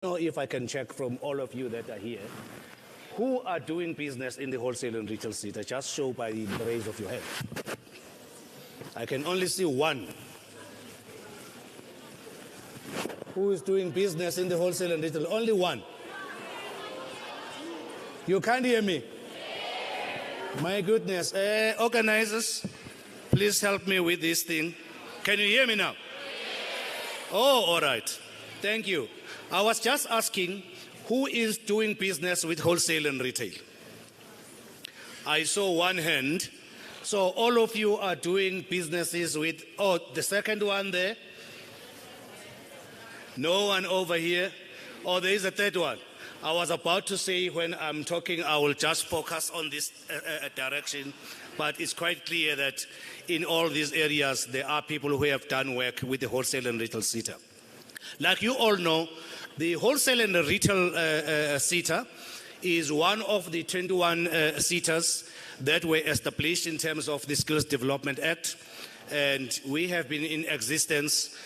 know if I can check from all of you that are here, who are doing business in the wholesale and retail sector? Just show by the raise of your hand. I can only see one. Who is doing business in the wholesale and retail? Only one. You can't hear me? My goodness. Organizers, please help me with this thing. Can you hear me now? Oh, all right. Thank you. I was just asking, who is doing business with wholesale and retail? I saw one hand. So all of you are doing businesses with, the second one there. No one over here. Oh, there is a third one. I was about to say when I'm talking, I will just focus on this direction. But it's quite clear that in all these areas, there are people who have done work with the wholesale and retail sector. Like you all know, the wholesale and the retail sector is one of the 21 sectors that were established in terms of the Skills Development Act. And we have been in existence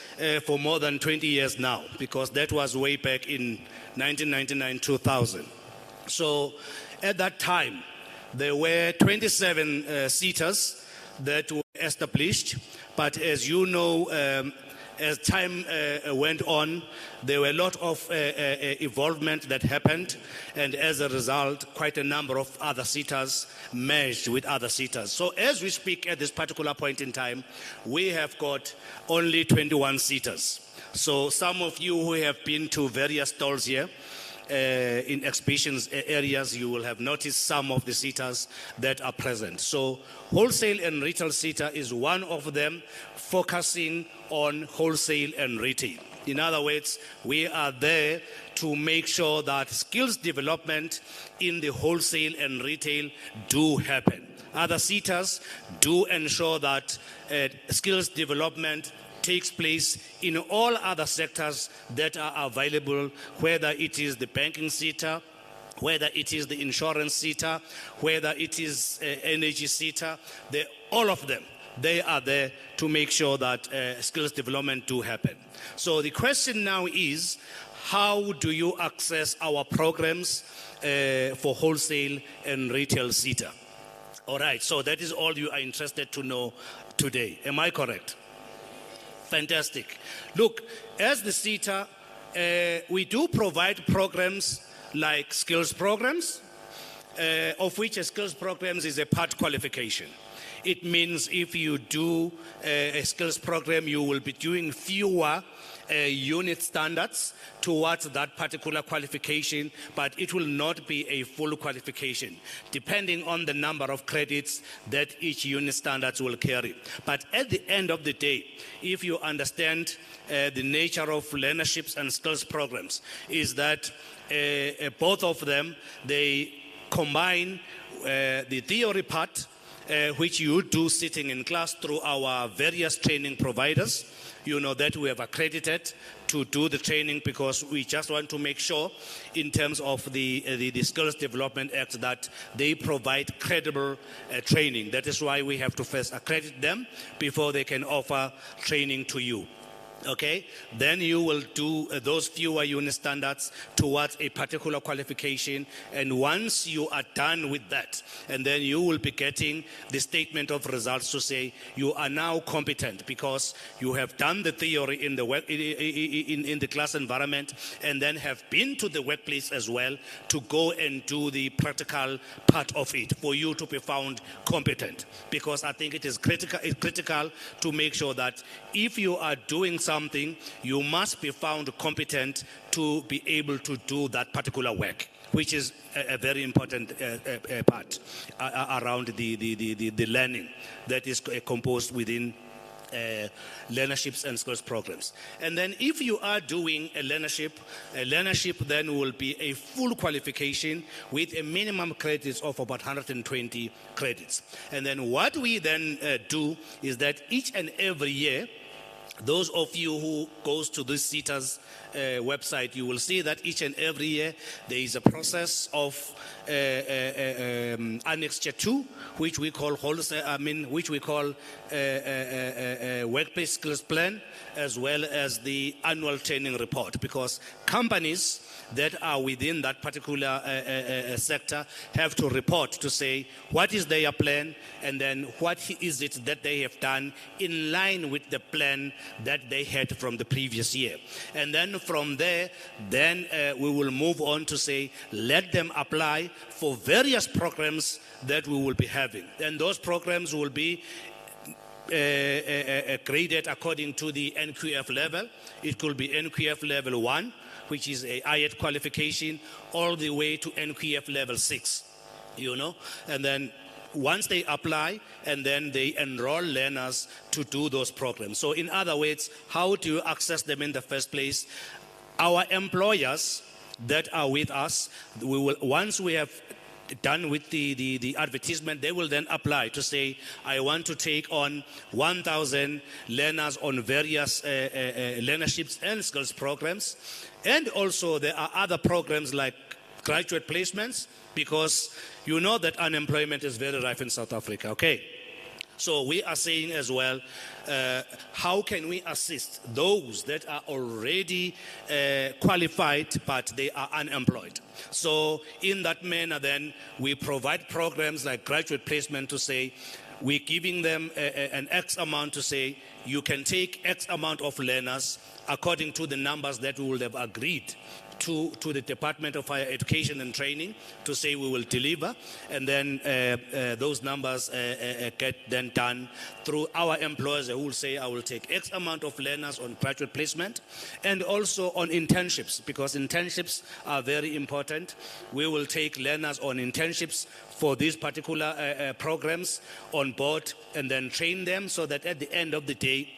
for more than 20 years now, because that was way back in 1999-2000. So at that time, there were 27 sectors that were established. But as you know, as time went on, there were a lot of involvement that happened, and as a result, quite a number of other sectors merged with other sectors. So as we speak at this particular point in time, we have got only 21 sectors. So some of you who have been to various stalls here, in exhibitions areas, you will have noticed some of the sectors that are present. So wholesale and retail sector is one of them, focusing on wholesale and retail. In other words, we are there to make sure that skills development in the wholesale and retail do happen. Other sectors do ensure that skills development takes place in all other sectors that are available, whether it is the banking sector, whether it is the insurance sector, whether it is energy sector, all of them, they are there to make sure that skills development do happen. So the question now is, how do you access our programs for wholesale and retail sector? All right, so that is all you are interested to know today. Am I correct? Fantastic. Look, as the sector, we do provide programs like skills programs, of which a skills programs is a part qualification. It means if you do a skills program, you will be doing fewer unit standards towards that particular qualification, but it will not be a full qualification, depending on the number of credits that each unit standards will carry. But at the end of the day, if you understand the nature of learnerships and skills programs, is that both of them, they combine the theory part, which you do sitting in class through our various training providers. You know that we have accredited to do the training, because we just want to make sure in terms of the Skills Development Act that they provide credible training. That is why we have to first accredit them before they can offer training to you. Okay, then you will do those fewer unit standards towards a particular qualification, and once you are done with that, and then you will be getting the statement of results to say you are now competent, because you have done the theory in the work, in the class environment, and then have been to the workplace as well to go and do the practical part of it for you to be found competent. Because I think it is critical to make sure that if you are doing something, you must be found competent to be able to do that particular work, which is a very important part around the learning that is composed within learnerships and skills programs. And then if you are doing a learnership then will be a full qualification with a minimum credits of about 120 credits. And then what we then do is that each and every year, those of you who goes to this CETA's website, you will see that each and every year there is a process of Annexure 2, which we call workplace skills plan, as well as the annual training report, because companies that are within that particular sector have to report to say what is their plan, and then what is it that they have done in line with the plan that they had from the previous year. And then from there, we will move on to say, let them apply for various programs that we will be having. And those programs will be graded according to the NQF level. It could be NQF level 1, which is a IET qualification, all the way to NQF level 6, and then once they apply, and then they enroll learners to do those programs. So in other words, how do you access them in the first place? Our employers that are with us, once we have done with the advertisement, they will then apply to say, I want to take on 1,000 learners on various learnerships and skills programs. And also there are other programs like graduate placements, because you know that unemployment is very rife in South Africa, okay? So we are saying as well, how can we assist those that are already qualified but they are unemployed? So in that manner then, we provide programs like graduate placement to say, we're giving them an X amount to say, you can take X amount of learners according to the numbers that we will have agreed to the Department of Higher Education and Training to say we will deliver, and then those numbers get then done through our employers who will say, I will take X amount of learners on graduate placement, and also on internships, because internships are very important. We will take learners on internships for these particular programs on board, and then train them so that at the end of the day,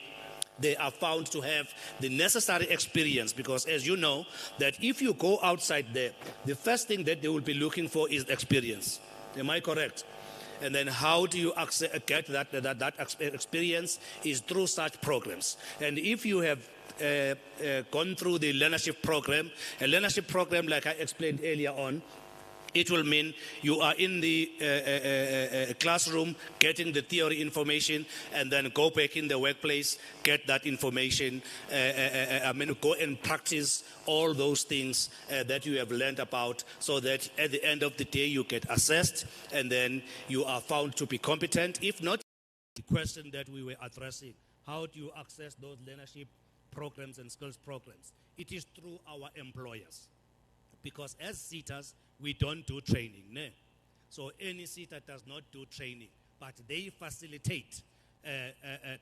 they are found to have the necessary experience, because as you know, that if you go outside there, the first thing that they will be looking for is experience. Am I correct? And then how do you get that experience is through such programs. And if you have gone through the learnership program, a learnership program like I explained earlier on, it will mean you are in the classroom getting the theory information, and then go back in the workplace, get that information, go and practice all those things that you have learned about, so that at the end of the day you get assessed and then you are found to be competent. If not, the question that we were addressing, how do you access those learnership programs and skills programs? It is through our employers. Because as CETAs, we don't do training. No. So any CETA does not do training, but they facilitate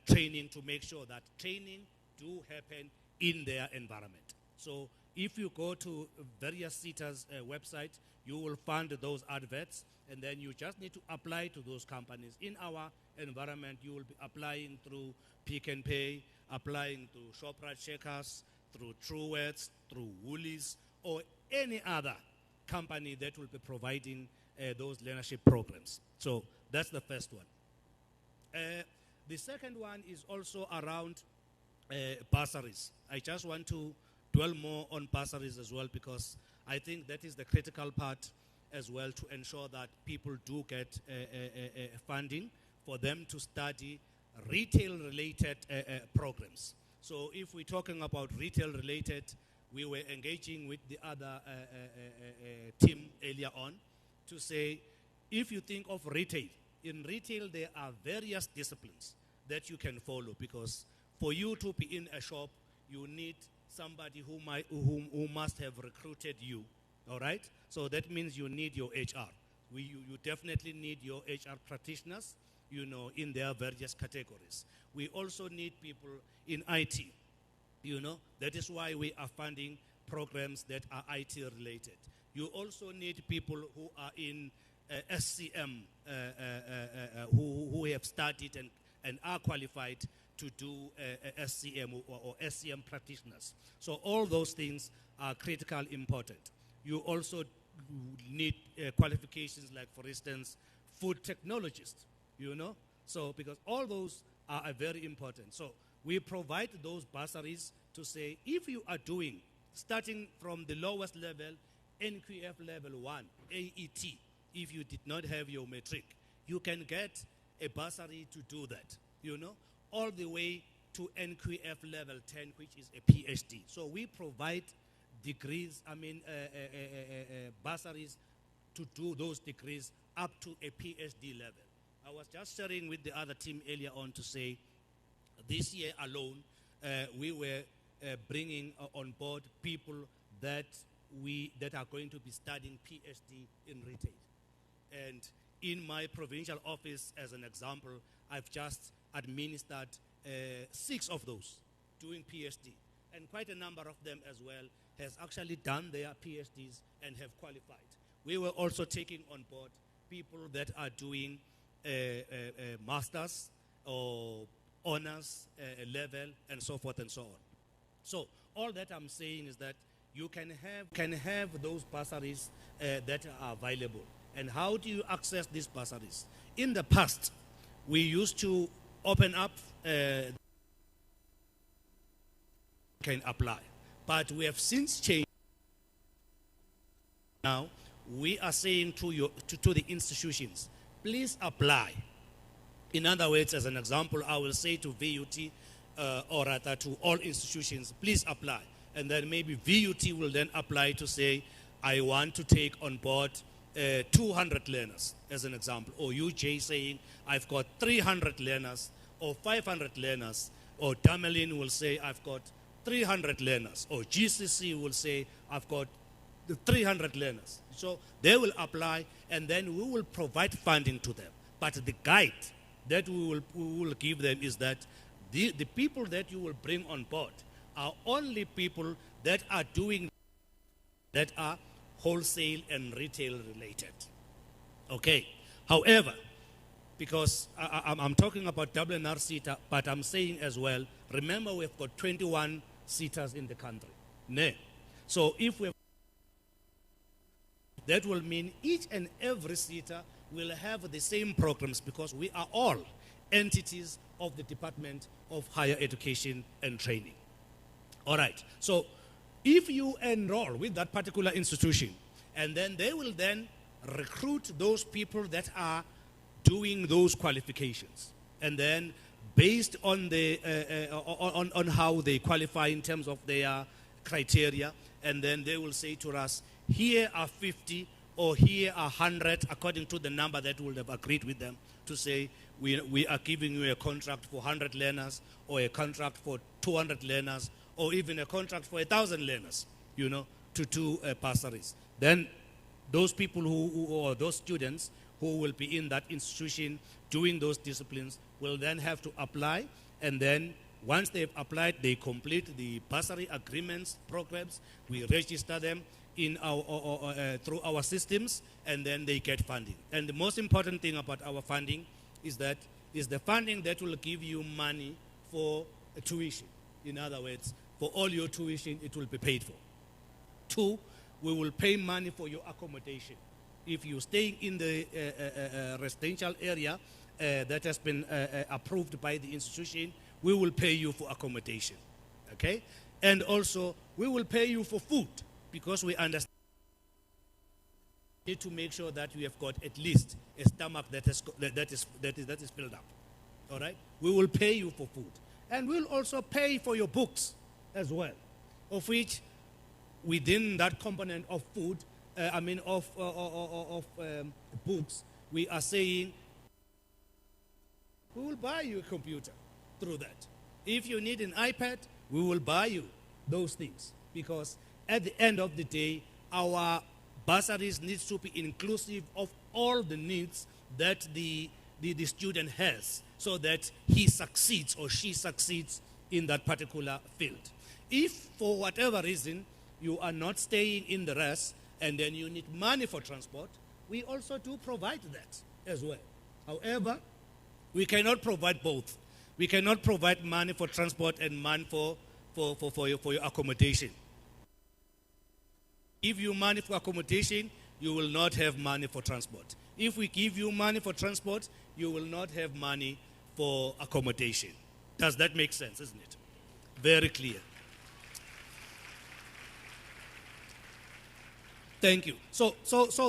training to make sure that training do happen in their environment. So if you go to various CETA's website, you will find those adverts, and then you just need to apply to those companies. In our environment, you will be applying through Pick and Pay, applying to Shoprite Checkers, through Truworths, through Woolies, or any other company that will be providing those learnership programs. So that's the first one. The second one is also around bursaries. I just want to dwell more on bursaries as well, because I think that is the critical part as well, to ensure that people do get funding for them to study retail-related programs. So if we're talking about retail-related, we were engaging with the other team earlier on to say, if you think of retail, in retail there are various disciplines that you can follow, because for you to be in a shop, you need somebody who must have recruited you, all right? So that means you need your HR. You definitely need your HR practitioners, in their various categories. We also need people in IT. That is why we are funding programs that are IT related. You also need people who are in SCM, who have studied and are qualified to do SCM or SCM practitioners. So all those things are critical important. You also need qualifications like, for instance, food technologist, So because all those are very important. So we provide those bursaries to say, if you are doing, starting from the lowest level, NQF level 1, AET, if you did not have your matric, you can get a bursary to do that, all the way to NQF level 10, which is a PhD. So we provide degrees, bursaries to do those degrees up to a PhD level. I was just sharing with the other team earlier on to say, this year alone, we were bringing on board people that are going to be studying PhD in retail. And in my provincial office, as an example, I've just administered 6 of those doing PhD. And quite a number of them as well has actually done their PhDs and have qualified. We were also taking on board people that are doing masters or honors level and so forth and so on. So all that I'm saying is that you can have those bursaries that are available. And how do you access these bursaries? In the past, we used to open up can apply, but we have since changed. Now we are saying to the institutions, please apply. In other words, as an example, I will say to VUT, or rather to all institutions, please apply. And then maybe VUT will then apply to say, I want to take on board 200 learners, as an example. Or UJ saying, I've got 300 learners, or 500 learners. Or Damelin will say, I've got 300 learners. Or GCC will say, I've got 300 learners. So they will apply, and then we will provide funding to them. But the guide that we will give them is that the people that you will bring on board are only people that are doing, that are wholesale and retail related. Okay. However, because I'm talking about WNR SETA, but I'm saying as well, remember we've got 21 SETAs in the country. So if we, that will mean each and every SETA will have the same programs, because we are all entities of the Department of Higher Education and Training. All right. So if you enroll with that particular institution, and then they will then recruit those people that are doing those qualifications, and then based on the on how they qualify in terms of their criteria, and then they will say to us, here are 50 or here are 100, according to the number that we will have agreed with them, to say we are giving you a contract for 100 learners, or a contract for 200 learners, or even a contract for 1,000 learners, to do bursaries. Then those people or those students who will be in that institution doing those disciplines will then have to apply, and then once they've applied, they complete the bursary agreements, programs, we register them in our through our systems, and then they get funding. And the most important thing about our funding is that is the funding that will give you money for tuition. In other words, for all your tuition, it will be paid for. 2, we will pay money for your accommodation. If you're staying in the residential area that has been approved by the institution, we will pay you for accommodation. Okay? And also, we will pay you for food, because we understand need to make sure that you have got at least a stomach that is filled up. All right? We will pay you for food. And we'll also pay for your books as well, of which within that component of food, books, we are saying we will buy you a computer through that. If you need an iPad, we will buy you those things, because at the end of the day, our bursaries needs to be inclusive of all the needs that the student has, so that he succeeds or she succeeds in that particular field. If for whatever reason you are not staying in the rest, and then you need money for transport, we also do provide that as well. However, we cannot provide both. We cannot provide money for transport and money for your accommodation. If you money for accommodation, you will not have money for transport. If we give you money for transport, you will not have money for accommodation. Does that make sense, isn't it? Very clear. Thank you. So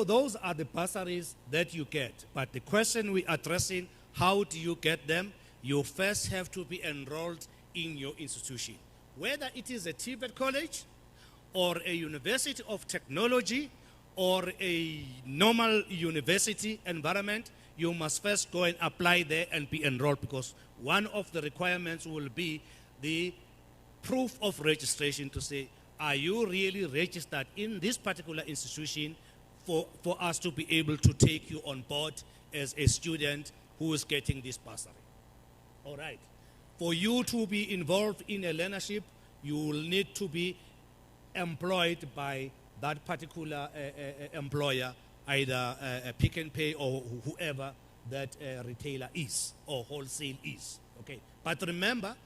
those are the bursaries that you get. But the question we're addressing, how do you get them? You first have to be enrolled in your institution. Whether it is a TVET college or a university of technology or a normal university environment, you must first go and apply there and be enrolled, because one of the requirements will be the proof of registration to say, are you really registered in this particular institution for us to be able to take you on board as a student who is getting this bursary? All right. For you to be involved in a learnership, you will need to be employed by that particular employer, either Pick and Pay or whoever that retailer is or wholesale is. Okay. But remember,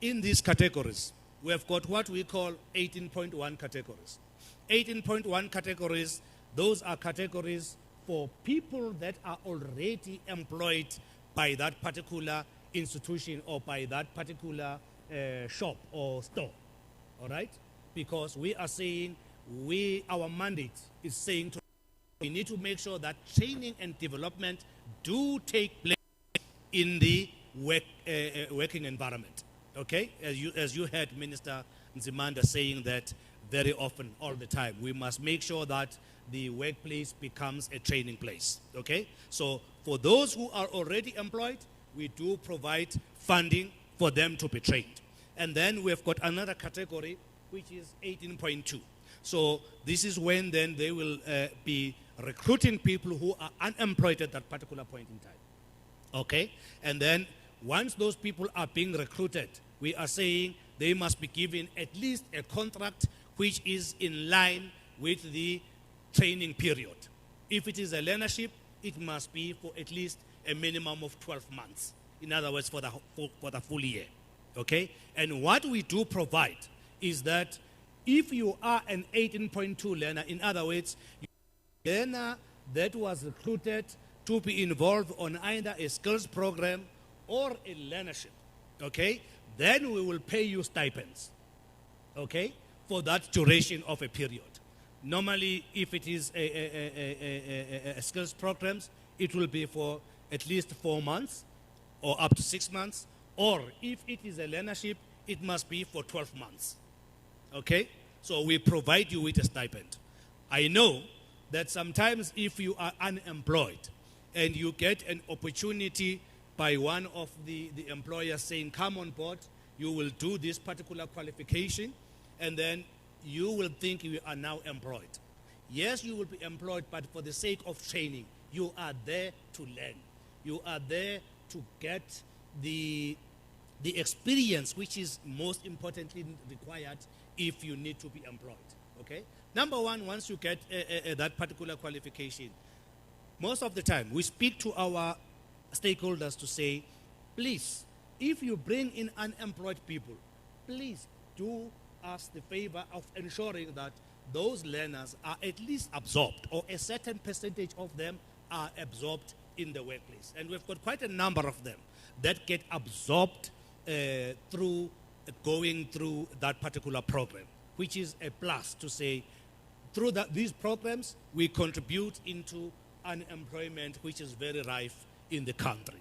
in these categories, we have got what we call 18.1 categories. 18.1 categories, those are categories for people that are already employed by that particular institution or by that particular shop or store. All right? Because we are saying, our mandate is saying we need to make sure that training and development do take place in the working environment. Okay, as you heard Minister Nzimanda saying that very often, all the time, we must make sure that the workplace becomes a training place. Okay, so for those who are already employed, we do provide funding for them to be trained. And then we've got another category, which is 18.2. So this is when then they will be recruiting people who are unemployed at that particular point in time. Okay, and then once those people are being recruited, we are saying they must be given at least a contract which is in line with the training period. If it is a learnership, it must be for at least a minimum of 12 months. In other words, for the full year. Okay? And what we do provide is that if you are an 18.2 learner, in other words, a learner that was recruited to be involved on either a skills program or a learnership, okay, then we will pay you stipends, okay, for that duration of a period. Normally, if it is a skills programs, it will be for at least 4 months or up to 6 months, or if it is a learnership, it must be for 12 months, okay? So we provide you with a stipend. I know that sometimes if you are unemployed and you get an opportunity by one of the employers saying, come on board, you will do this particular qualification, and then you will think you are now employed. Yes, you will be employed, but for the sake of training, you are there to learn. You are there to get the experience, which is most importantly required if you need to be employed. Okay? Number one, once you get that particular qualification, most of the time we speak to our stakeholders to say, please, if you bring in unemployed people, please do us the favor of ensuring that those learners are at least absorbed, or a certain percentage of them are absorbed in the workplace. And we've got quite a number of them that get absorbed through going through that particular program, which is a plus to say, through these programs, we contribute into unemployment, which is very rife in the country.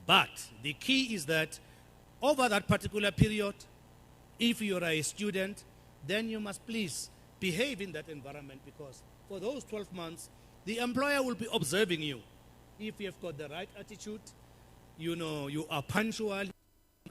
But the key is that over that particular period, if you're a student, then you must please behave in that environment, because for those 12 months, the employer will be observing you. If you've got the right attitude, you know, you are punctual,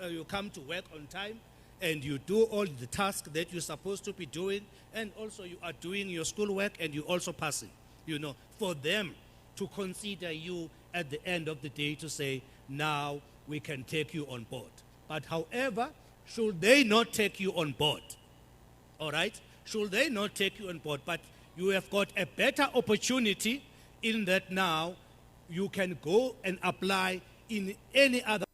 you come to work on time, and you do all the tasks that you're supposed to be doing, and also you are doing your schoolwork and you're also passing, you know, for them to consider you at the end of the day to say, now we can take you on board. But however, should they not take you on board, all right? Should they not take you on board, but you have got a better opportunity in that now you can go and apply in any other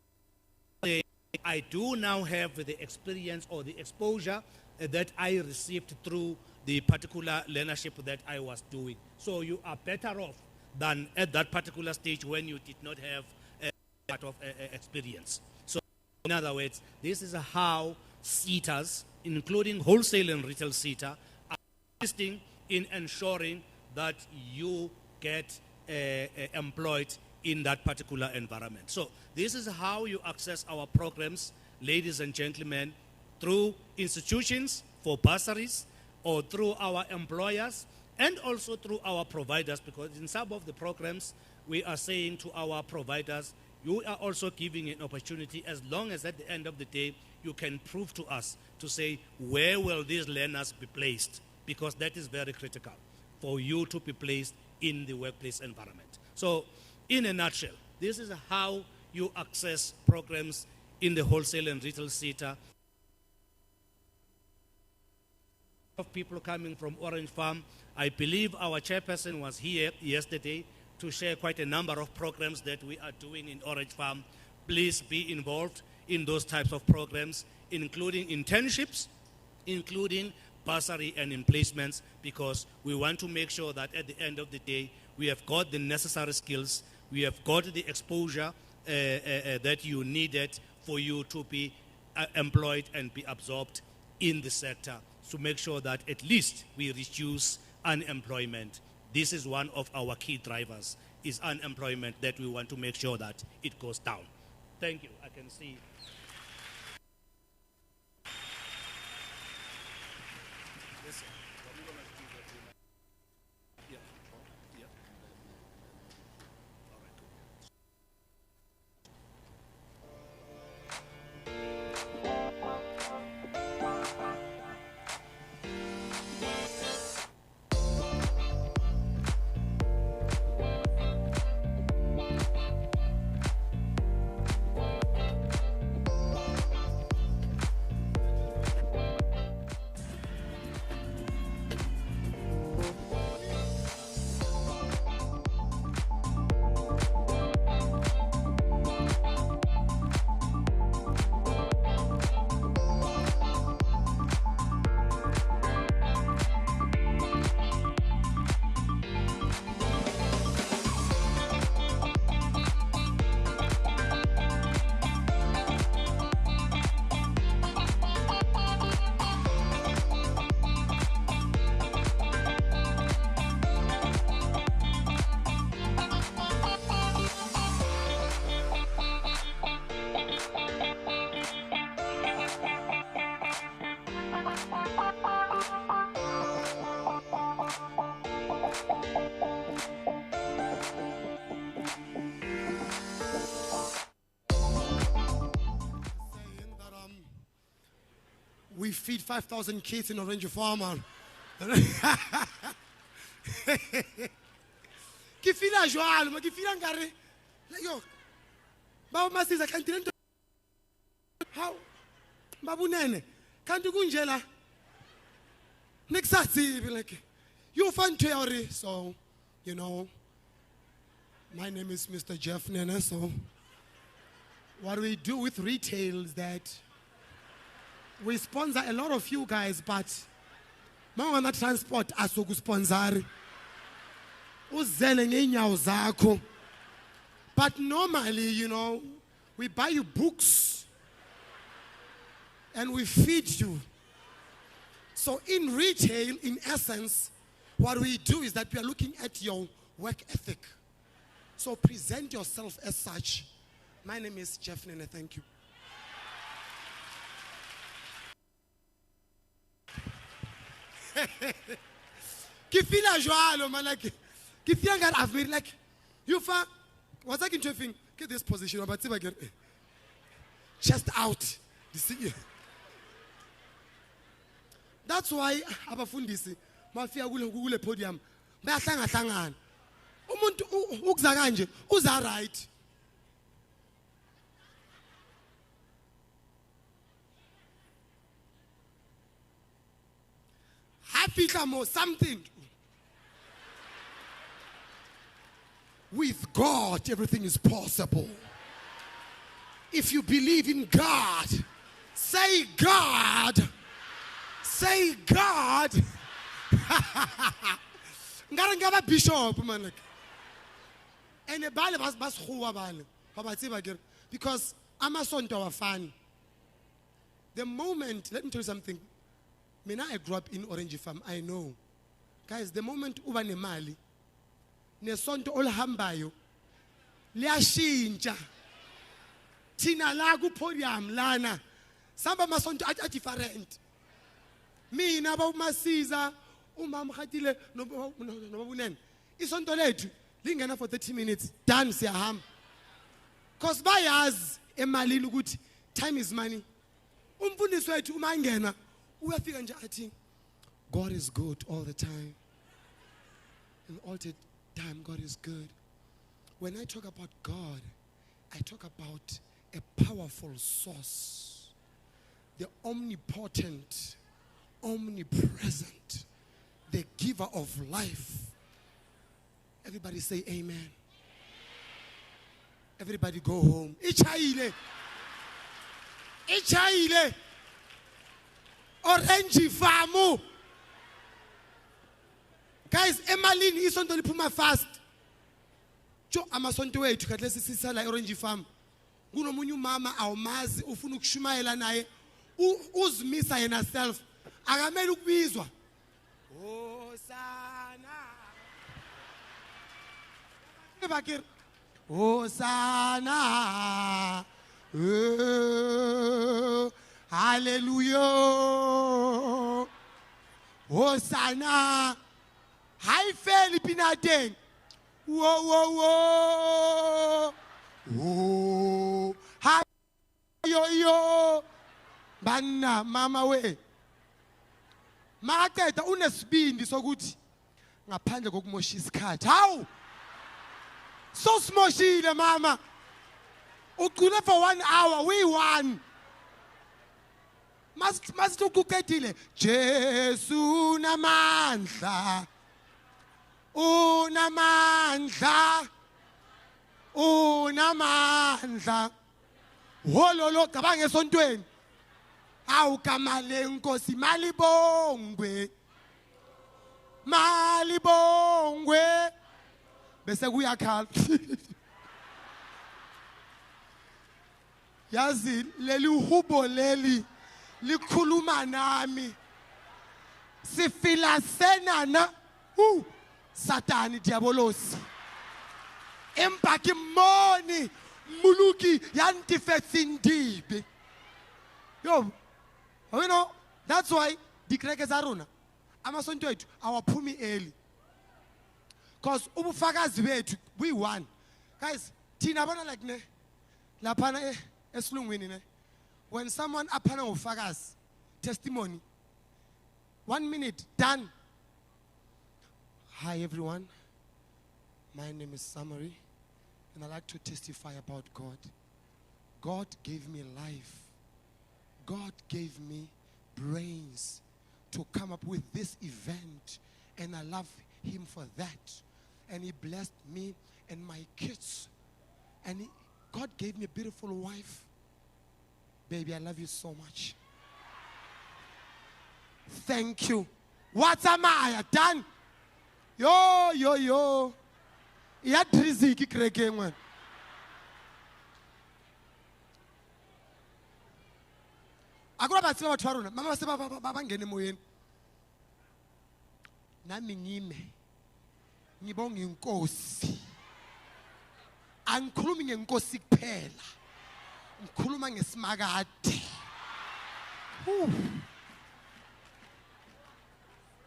way. I do now have the experience or the exposure that I received through the particular learnership that I was doing. So you are better off than at that particular stage when you did not have a part of experience. So In other words, this is how SETAs, including wholesale and retail SETA, are assisting in ensuring that you get employed in that particular environment. So this is how you access our programs, ladies and gentlemen, through institutions for bursaries or through our employers and also through our providers, because in some of the programs we are saying to our providers, you are also giving an opportunity, as long as at the end of the day you can prove to us to say, where will these learners be placed? Because that is very critical for you to be placed in the workplace environment. So in a nutshell, this is how you access programs in the wholesale and retail SETA. Of people coming from Orange Farm, I believe our chairperson was here yesterday to share quite a number of programs that we are doing in Orange Farm. Please be involved in those types of programs, including internships, including bursary and placements, because we want to make sure that at the end of the day, we have got the necessary skills, we have got the exposure that you needed for you to be employed and be absorbed in the sector, to make sure that at least we reduce unemployment. This is one of our key drivers, is unemployment, that we want to make sure that it goes down. Thank you. I can see. We feed 5,000 kids in Orange Farm. Ke fila jwalo, ma ke fila nkare. Yo. Ba masiza kanti lento. How? Babunene. Kanti kunjela. Nexazi like you find theory, so you know. My name is Mr. Jeff Nene, so what we do with retail is that we sponsor a lot of you guys, but mawona transport asokusponsor. Uzele ngeenyawo zakho. But normally, you know, we buy you books and we feed you. So in retail, in essence, what we do is that we are looking at your work ethic. So present yourself as such. My name is Jeff Nene, thank you. Ke fila jwalo man, like ke feel that I've made like you fa was like interesting get this position but see again chest out the senior. That's why abafundisi mafika kule podium bayahlanga umuntu ukuza kanje uza right. Happy or something. With God, everything is possible. If you believe in God, say God. Say God. Ngara bishop man. And the Bible was because amasonto awafani. The moment, let me tell you something. Mina, I grew up in Orange Farm. I know. Guys, the moment uba nemali, nesonto olihambayo, liyashintsha. Thina la ku podium lana, samba amasonto are different. Mina bawumasiza, umama khatile nobabunene. Isonto lethu lingena for 30 minutes, done siyahamba. Cause bayazi emalini ukuthi time is money. Umfundisi wethu uma ngena uyafika nje athi God is good all the time. And all the time God is good. When I talk about God, I talk about a powerful source. The omnipotent, omnipresent, the giver of life. Everybody say amen. Everybody go home. Ichayile. Ichayile. Orange Farm. Guys, emalini isonto liphuma fast. Jo amasonto wethu kahle sisala Orange Farm. Kunomunye umama awumazi ufuna ukushumayela naye. Uzimisa yena self. Akamele ukubizwa. Hosana. Bakir. Hosana. Hallelujah. Hosana. Hi Filipina ding. Whoa, whoa, whoa. Whoa. Hi yo yo. Bana mama we. Makaqeda unesibindi sokuthi ngaphandle kokumosha isikhathi. Hawu. So smoshile mama. Uqule for 1 hour, we won. Must ukuqedile. Jesu namandla. Unamandla. Unamandla. Hololo cabanga esontweni. Awu kamale nkosi malibongwe. Malibongwe. Bese kuyakhala. Yazi leli uhubo leli likhuluma nami. Sifila senana. Satani diabolosi. Empaki moni muluki yantifetsindibe. Yo, you know, that's why dikreke zaruna. Amasonto ethu awaphumi early. Because ubufakazi bethu we won. Guys, thina bona like ne laphana esilungwini ne. When someone aphana ufakazi testimony 1 minute done. Hi everyone. My name is Summary and I like to testify about God. God gave me life. God gave me brains to come up with this event and I love him for that. And he blessed me and my kids. And God gave me a beautiful wife. Baby, I love you so much. Thank you. What am I done? Yo, yo, yo. Ya triziki kreke man. Akura batsima batho ba rona. Mama ba se ba ngene moyeni. Nami ngime. Ngibonga inkosi. Angikhulumi ngenkosi kuphela. Ngikhuluma ngesimakade.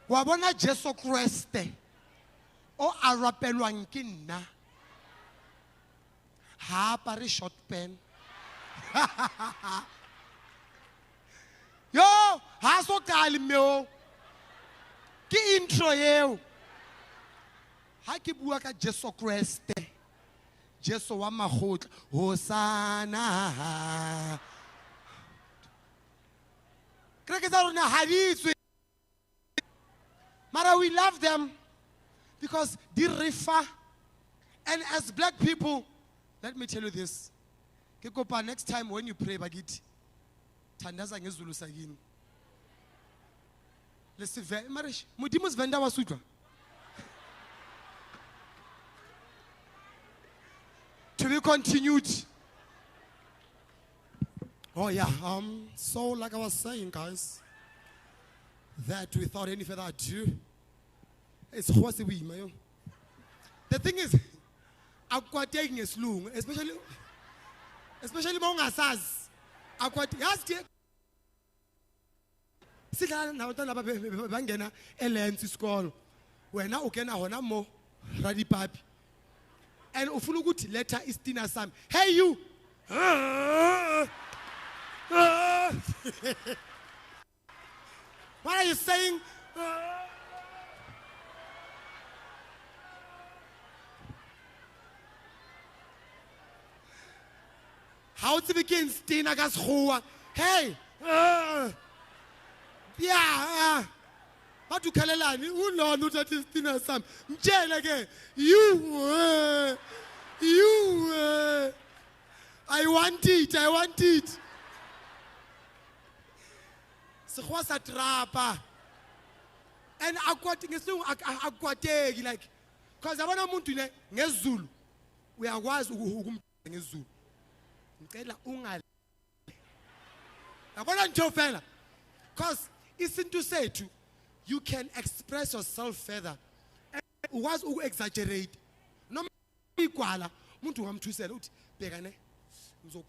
Wabona Jesu Kriste o arapelwa nkinna. Ha pare short pen. Yo, ha so kalimeo. Ki intro yeo. Ha ke bua ka Jesu Kriste. Jesu wa magotla. Hosana. Kreke tsa rona ha di tswe. Mara we love them because they refer. And as black people, let me tell you this. Kekopa, next time when you pray bagiti, tandaza ngezulu sagini. Let's see, marish. Mudimus venda wasutwa. To be continued. Oh yeah, so like I was saying, guys, that without any further ado, it's what's the way, man. The thing is, I'm quite taking a slow, especially among us. I'm quite asked. Sit down now, don't have bangena LNC school. Where now okay now more ready papi. And ufuluguti letter is Tina Sam. Hey you. What are you saying? How to begin Tina Gashoa? Hey. Yeah. How to Kalelani? Who know that is Tina Sam? Mjela again. You. I want it. So what's a trapper? And aquating is no aquatic like because I want to know Zulu. We are wise who Zulu. I want to fella. Because it's to say to you can express yourself further. And was who exaggerate. No equal. Muntu am to say out. Begane. So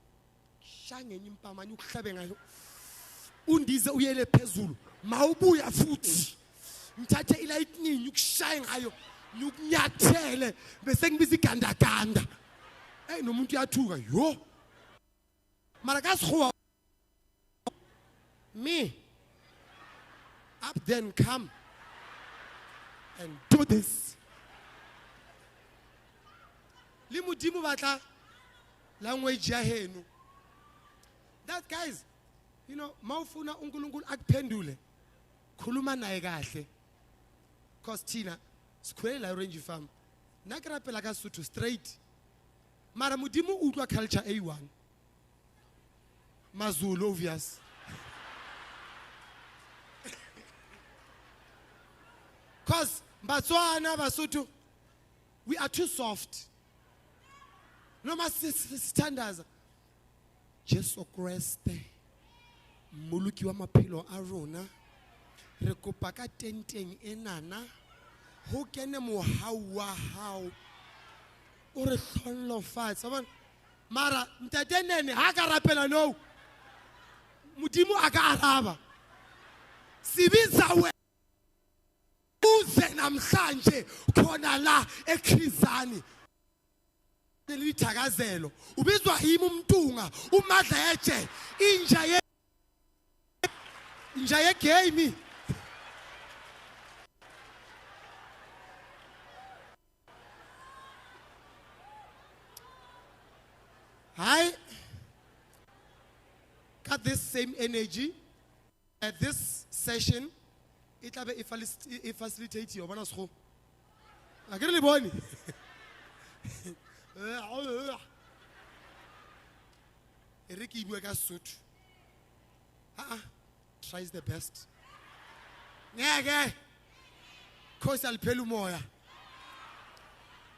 shine in Pamanu Klabenga. Undiza uyele phezulu mawubuya futhi mthathe ilightning ukushine ngayo ukunyathele bese ngibiza igandaganda nomuntu uyathuka yo mara kasikhuwa me up then come and do this limudimu batla language ya henu that guys. You know, mawufuna uNkulunkulu akuphendule khuluma naye kahle because thina sikhwele la Orange Farm nakrapela ka Sotho straight mara mudimu utlwa culture A1 Mazulu obvious because Batswana Basotho we are too soft no standards Jesu Kriste Muluki wa maphelo a rona re kopa ka tenteng enana ho kene mohau wa hao o re hlolofatsa bona mara ntatenene ha ka rapela no modimo a ka araba sibiza we uze namhlanje khona la eKhizani nelithakazelo ubizwa yimi umntunga umadleje inja Njaya game. I got this same energy at this session. It will be facilitate you. I get the body. Eriki ibueka suit. Tries the best. Yeah.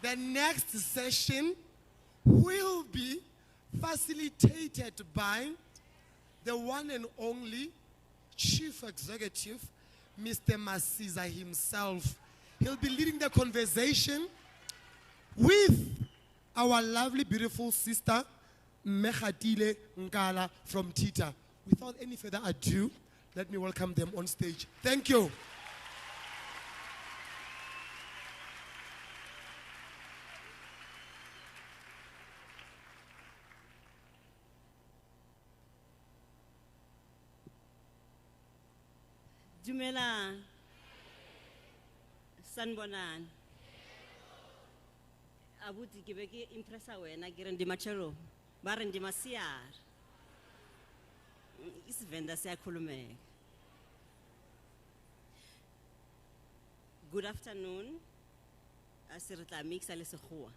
The next session will be facilitated by the one and only Chief Executive, Mr. Masiza himself. He'll be leading the conversation with our lovely, beautiful sister, Mekhatile Ngala from Tita. Without any further ado, let me welcome them on stage. Thank you. Dumelang. Sanbonan. Abuti ke be ke impressa wena ke re ndi machelo ba re ndi masiar. Isivenda siyakhulumeka. Good afternoon. Asirita mixa le sekgowa.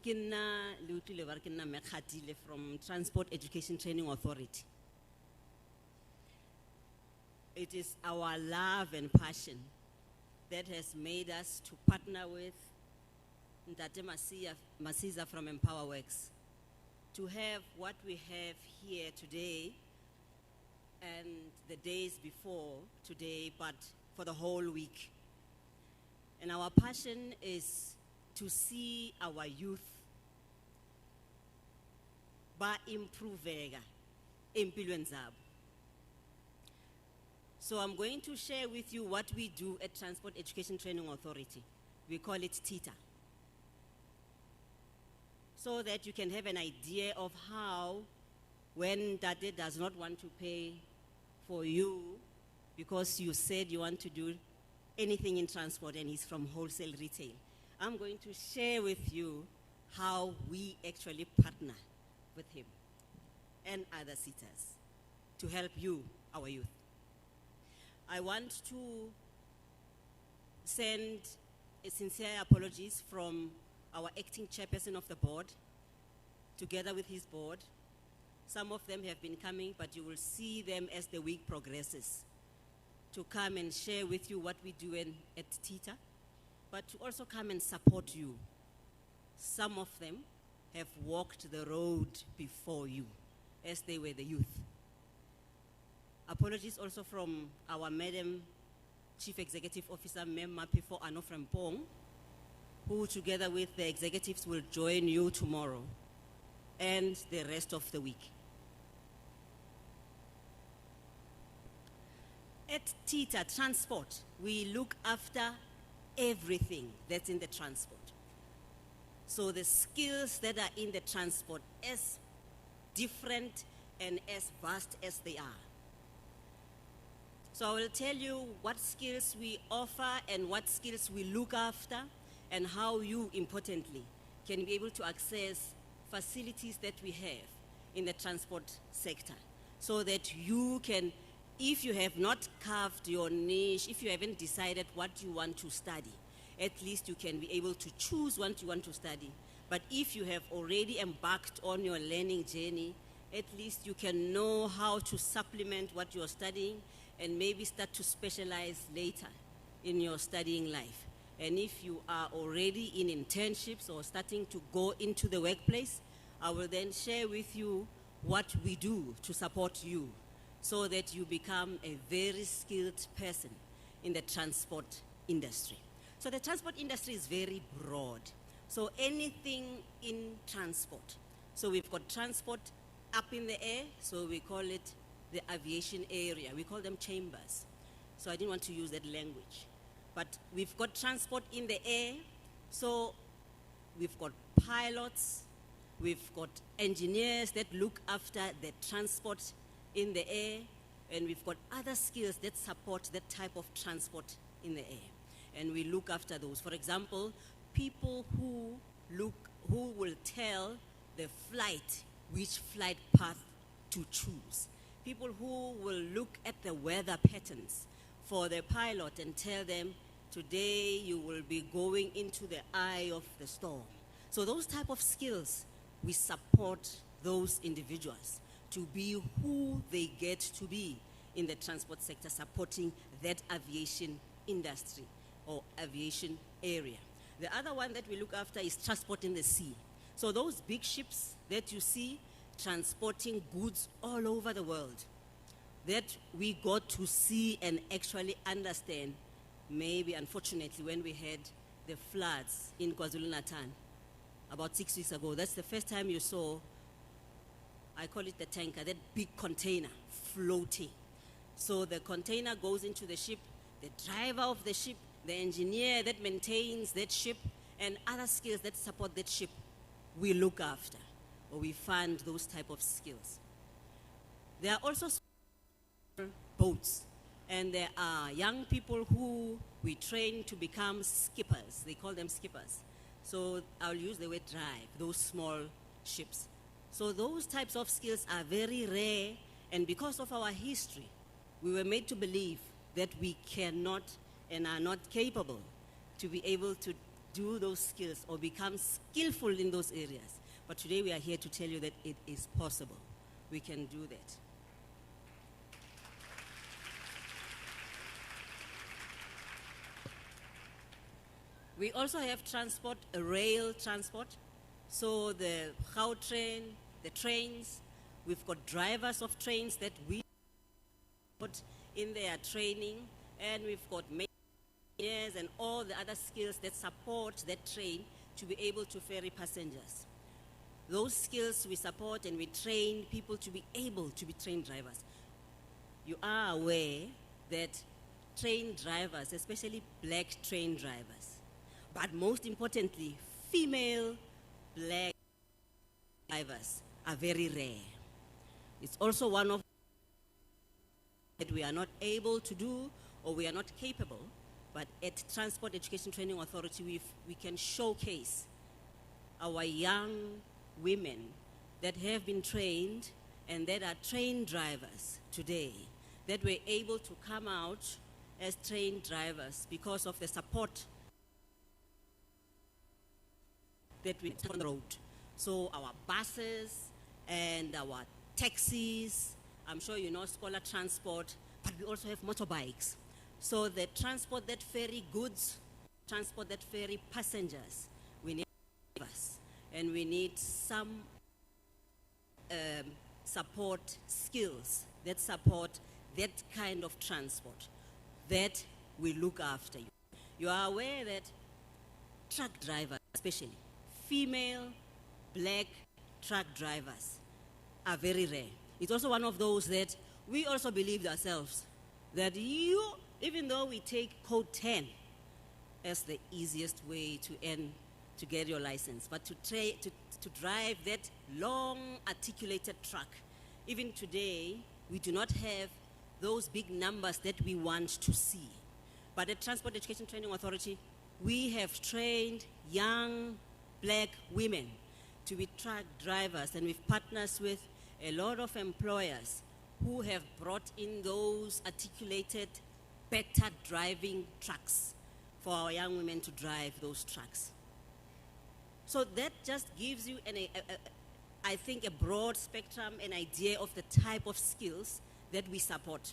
Ke nna le utlwile ba re ke nna Mekhatile from Transport Education Training Authority. It is our love and passion that has made us to partner with Ntate Masiza from EmpowaWorks to have what we have here today and the days before today, but for the whole week. And our passion is to see our youth ba-improveka empilweni zabo. So I'm going to share with you what we do at Transport Education Training Authority. We call it TETA. So that you can have an idea of how, when Tate does not want to pay for you because you said you want to do anything in transport and he's from wholesale retail, I'm going to share with you how we actually partner with him and other seaters to help you, our youth. I want to send a sincere apologies from our acting chairperson of the board, together with his board. Some of them have been coming, but you will see them as the week progresses, to come and share with you what we do at TETA, but to also come and support you. Some of them have walked the road before you, as they were the youth. Apologies also from our Madam Chief Executive Officer, Mem Mapifo Anofrempong, who together with the executives will join you tomorrow and the rest of the week. At TETA Transport, we look after everything that's in the transport. So the skills that are in the transport, as different and as vast as they are. So I will tell you what skills we offer and what skills we look after, and how you, importantly, can be able to access facilities that we have in the transport sector, so that you can, if you have not carved your niche, if you haven't decided what you want to study, at least you can be able to choose what you want to study. But if you have already embarked on your learning journey, at least you can know how to supplement what you're studying and maybe start to specialize later in your studying life. And if you are already in internships or starting to go into the workplace, I will then share with you what we do to support you so that you become a very skilled person in the transport industry. So the transport industry is very broad. So anything in transport. So we've got transport up in the air, so we call it the aviation area. We call them chambers. So I didn't want to use that language. But we've got transport in the air, so we've got pilots, we've got engineers that look after the transport in the air, and we've got other skills that support that type of transport in the air. And we look after those. For example, people who will tell the flight which flight path to choose. People who will look at the weather patterns for the pilot and tell them, today you will be going into the eye of the storm. So those type of skills, we support those individuals to be who they get to be in the transport sector, supporting that aviation industry or aviation area. The other one that we look after is transport in the sea. So those big ships that you see transporting goods all over the world, that we got to see and actually understand. Maybe, unfortunately, when we had the floods in KwaZulu-Natal about 6 weeks ago, that's the first time you saw, I call it the tanker, that big container floating. So the container goes into the ship, the driver of the ship, the engineer that maintains that ship, and other skills that support that ship, we look after, or we fund those type of skills. There are also boats, and there are young people who we train to become skippers. They call them skippers. So I'll use the word drive, those small ships. So those types of skills are very rare, and because of our history, we were made to believe that we cannot and are not capable to be able to do those skills or become skillful in those areas. But today we are here to tell you that it is possible. We can do that. We also have transport, rail transport. So the Gautrain, the trains. We've got drivers of trains that we put in their training, and we've got engineers and all the other skills that support that train to be able to ferry passengers. Those skills we support, and we train people to be able to be train drivers. You are aware that train drivers, especially black train drivers, but most importantly, female black drivers are very rare. It's also one of that we are not able to do or we are not capable, but at Transport Education Training Authority, we can showcase our young women that have been trained and that are train drivers today, that were able to come out as train drivers because of the support that we on the road. So our buses and our taxis, I'm sure you know scholar transport, but we also have motorbikes. So the transport that ferry goods, transport that ferry passengers, we need us, and we need some support skills that support that kind of transport, that we look after you. You are aware that truck drivers, especially female black truck drivers, are very rare. It's also one of those that we also believe ourselves that even though we take code 10 as the easiest way to get your license, but to drive that long articulated truck, even today, we do not have those big numbers that we want to see. But at Transport Education Training Authority, we have trained young black women to be truck drivers, and we've partnered with a lot of employers who have brought in those articulated, better driving trucks for our young women to drive those trucks. So that just gives you, I think, a broad spectrum, an idea of the type of skills that we support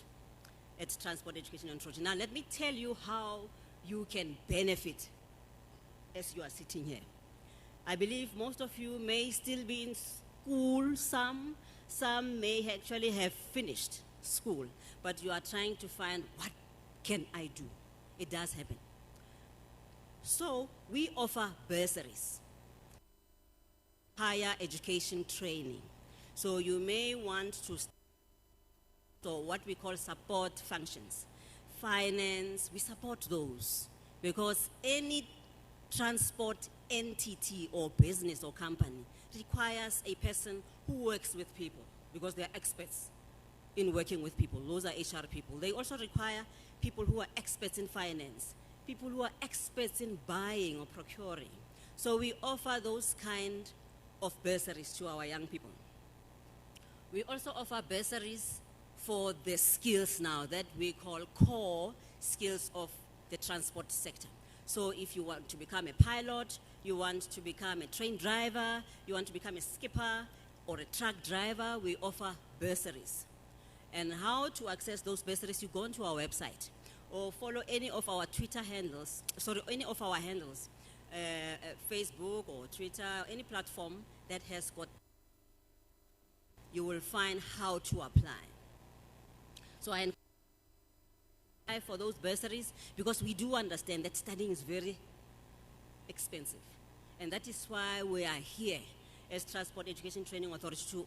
at Transport Education Authority. Now, let me tell you how you can benefit as you are sitting here. I believe most of you may still be in school, some may actually have finished school, but you are trying to find, what can I do? It does happen. So we offer bursaries, higher education training. So you may want to so what we call support functions. Finance, we support those because any transport entity or business or company requires a person who works with people because they're experts in working with people. Those are HR people. They also require people who are experts in finance, people who are experts in buying or procuring. So we offer those kind of bursaries to our young people. We also offer bursaries for the skills now that we call core skills of the transport sector. So if you want to become a pilot, you want to become a train driver, you want to become a skipper or a truck driver, we offer bursaries. And how to access those bursaries, you go onto our website or follow any of our Twitter handles, any of our handles, Facebook or Twitter, any platform that has got, you will find how to apply. So I encourage for those bursaries because we do understand that studying is very expensive. And that is why we are here as Transport Education Training Authority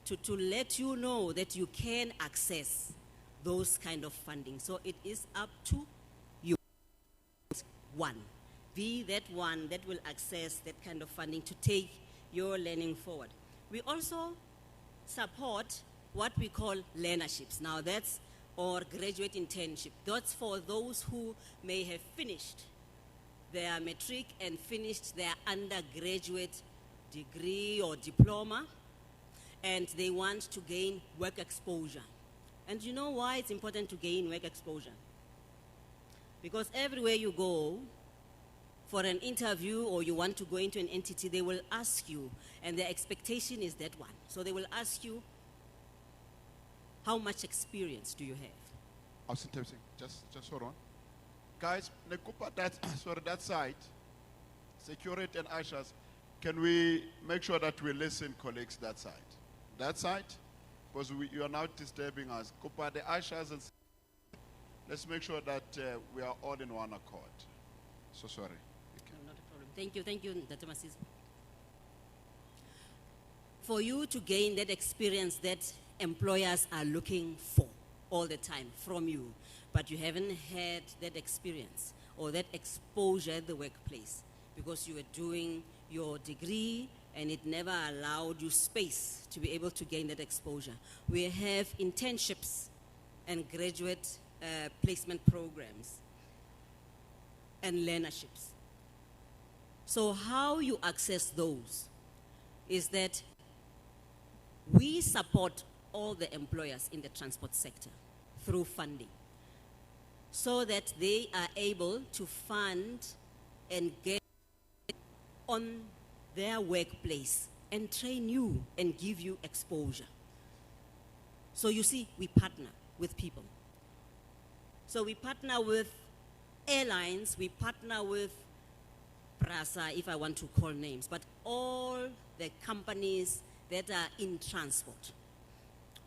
to let you know that you can access those kind of funding. So it is up to you. One. Be that one that will access that kind of funding to take your learning forward. We also support what we call learnerships. Now that's, or graduate internship. That's for those who may have finished their matric and finished their undergraduate degree or diploma, and they want to gain work exposure. And you know why it's important to gain work exposure? Because everywhere you go for an interview or you want to go into an entity, they will ask you, and their expectation is that one. So they will ask you, how much experience do you have? Just hold on. Guys, that side, security and ushers, Can we make sure that we listen, colleagues, that side? That side? Because you are now disturbing us. Kopa, the ushers, and let's make sure that we are all in one accord. So sorry. No, not a problem. Thank you, Dr. Masisi. For you to gain that experience that employers are looking for all the time from you, but you haven't had that experience or that exposure at the workplace because you were doing your degree and it never allowed you space to be able to gain that exposure. We have internships and graduate placement programs and learnerships. So how you access those is that we support all the employers in the transport sector through funding so that they are able to fund and get on their workplace and train you and give you exposure. So you see, we partner with people. So we partner with airlines, we partner with Prasa, if I want to call names, but all the companies that are in transport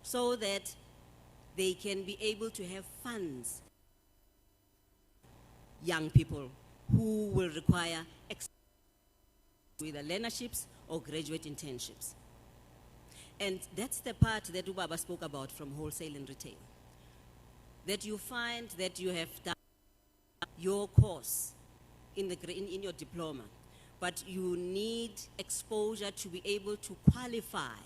so that they can be able to have funds, young people who will require either learnerships or graduate internships. And that's the part that Ubaba spoke about from wholesale and retail. That you find that you have done your course in your diploma, but you need exposure to be able to qualify.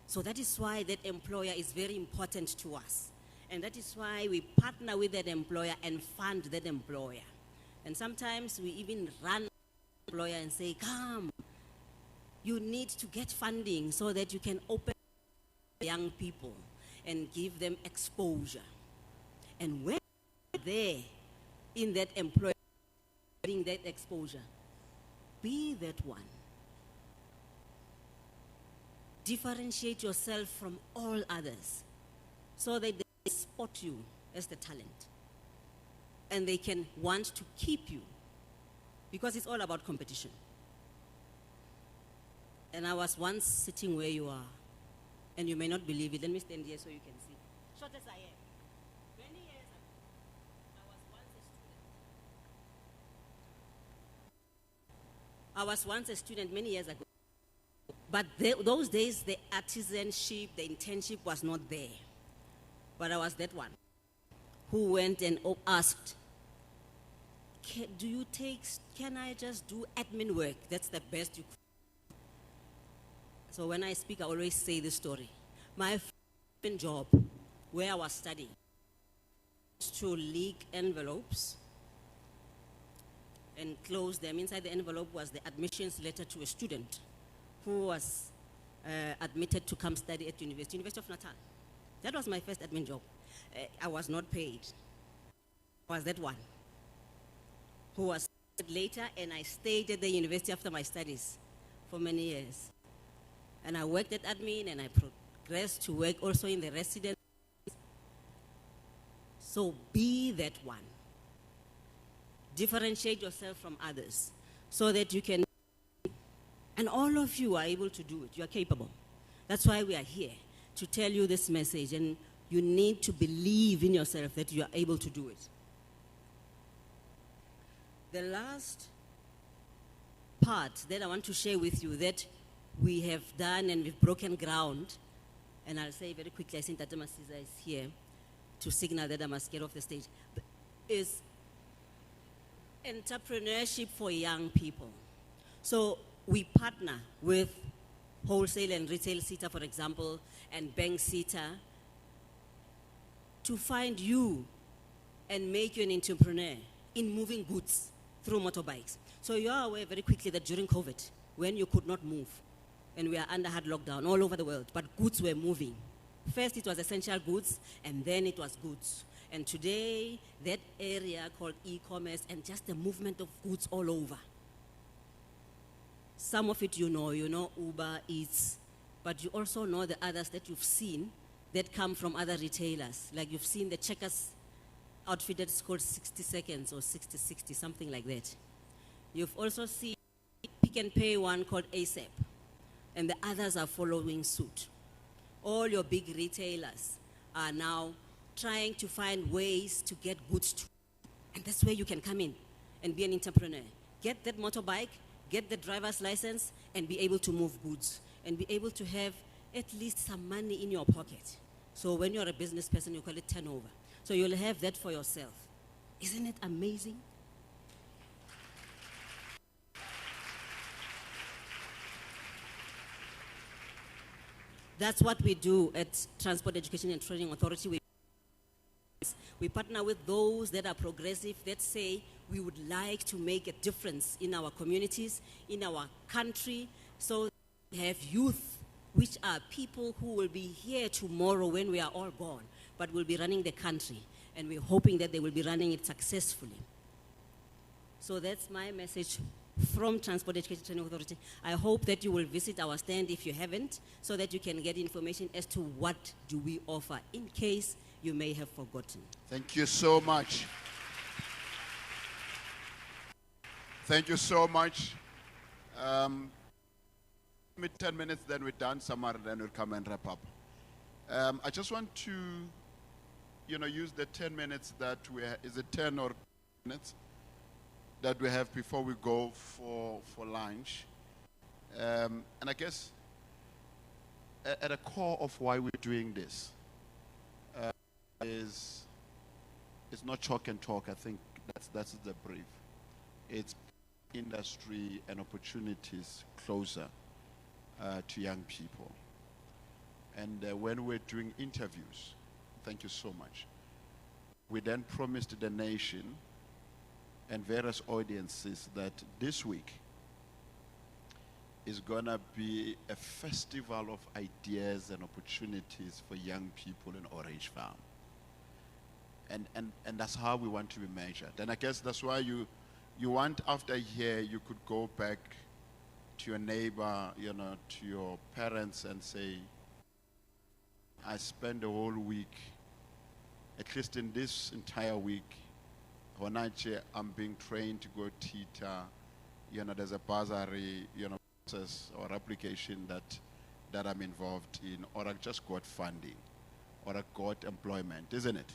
So that is why that employer is very important to us. And that is why we partner with that employer and fund that employer. And sometimes we even run the employer and say, come, you need to get funding so that you can open young people and give them exposure. And when they're in that employer, getting that exposure, be that one. Differentiate yourself from all others so that they spot you as the talent. And they can want to keep you because it's all about competition. And I was once sitting where you are, and you may not believe it. Let me stand here so you can see. Short as I am. Many years ago, I was once a student many years ago. But those days, the artisanship, the internship was not there. But I was that one who went and asked, can I just do admin work? That's the best you could. So when I speak, I always say this story. My first job, where I was studying, to leak envelopes and close them. Inside the envelope was the admissions letter to a student who was admitted to come study at University of Natal. That was my first admin job. I was not paid. I was that one who was later, and I stayed at the university after my studies for many years. And I worked at admin, and I progressed to work also in the residence. So be that one. Differentiate yourself from others so that you can, and all of you are able to do it. You are capable. That's why we are here, to tell you this message, and you need to believe in yourself that you are able to do it. The last part that I want to share with you that we have done and we've broken ground, and I'll say very quickly, I think that Masisa is here to signal that I must get off the stage, is entrepreneurship for young people. So we partner with wholesale and retail SETA, for example, and bank SETA to find you and make you an entrepreneur in moving goods through motorbikes. So you are aware very quickly that during COVID, when you could not move, and we are under hard lockdown all over the world, but goods were moving. First it was essential goods, and then it was goods. And today, that area called e-commerce and just the movement of goods all over. Some of it you know Uber, Eats, but you also know the others that you've seen that come from other retailers. Like you've seen the Checkers outfit that's called 60 Seconds or 60-60, something like that. You've also seen Pick Pick and Pay one called ASAP, and the others are following suit. All your big retailers are now trying to find ways to get goods to, and that's where you can come in and be an entrepreneur. Get that motorbike, get the driver's license, and be able to move goods, and be able to have at least some money in your pocket. So when you're a business person, you call it turnover. So you'll have that for yourself. Isn't it amazing? That's what we do at Transport Education and Training Authority. We partner with those that are progressive, that say we would like to make a difference in our communities, in our country. So we have youth, which are people who will be here tomorrow when we are all gone, but will be running the country. And we're hoping that they will be running it successfully. So that's my message from Transport Education Training Authority. I hope that you will visit our stand if you haven't, so that you can get information as to what do we offer, in case you may have forgotten. Thank you so much. Thank you so much. Give me 10 minutes, then we're done. Samar, then we'll come and wrap up. I just want to, use the 10 minutes that is it 10 or minutes that we have before we go for lunch. And I guess at the core of why we're doing this is not chalk and talk. I think that's the brief. It's industry and opportunities closer to young people. And when we're doing interviews, thank you so much, we then promised the nation and various audiences that this week is going to be a festival of ideas and opportunities for young people in Orange Farm. And that's how we want to be measured. And I guess that's why you want, after here, you could go back to your neighbor, to your parents and say, I spent the whole week, at least in this entire week, I'm being trained to go teeter, there's a bursary, process or application that I'm involved in, or I just got funding, or I got employment, isn't it?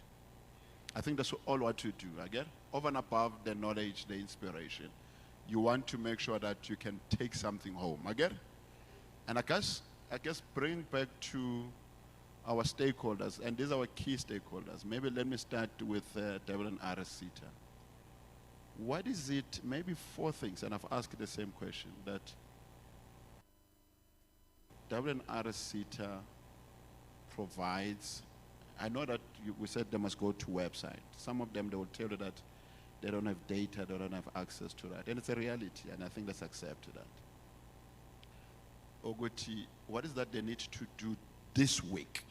I think that's all what you do, again, over and above the knowledge, the inspiration. You want to make sure that you can take something home, again? And I guess bring back to our stakeholders, and these are our key stakeholders. Maybe let me start with WNR-SETA. What is it, maybe 4 things, and I've asked the same question, that WNR-SETA provides. I know that we said they must go to website. Some of them, they will tell you that they don't have data, they don't have access to that. And it's a reality, and I think let's accept that. Ogoti, what is that they need to do this week?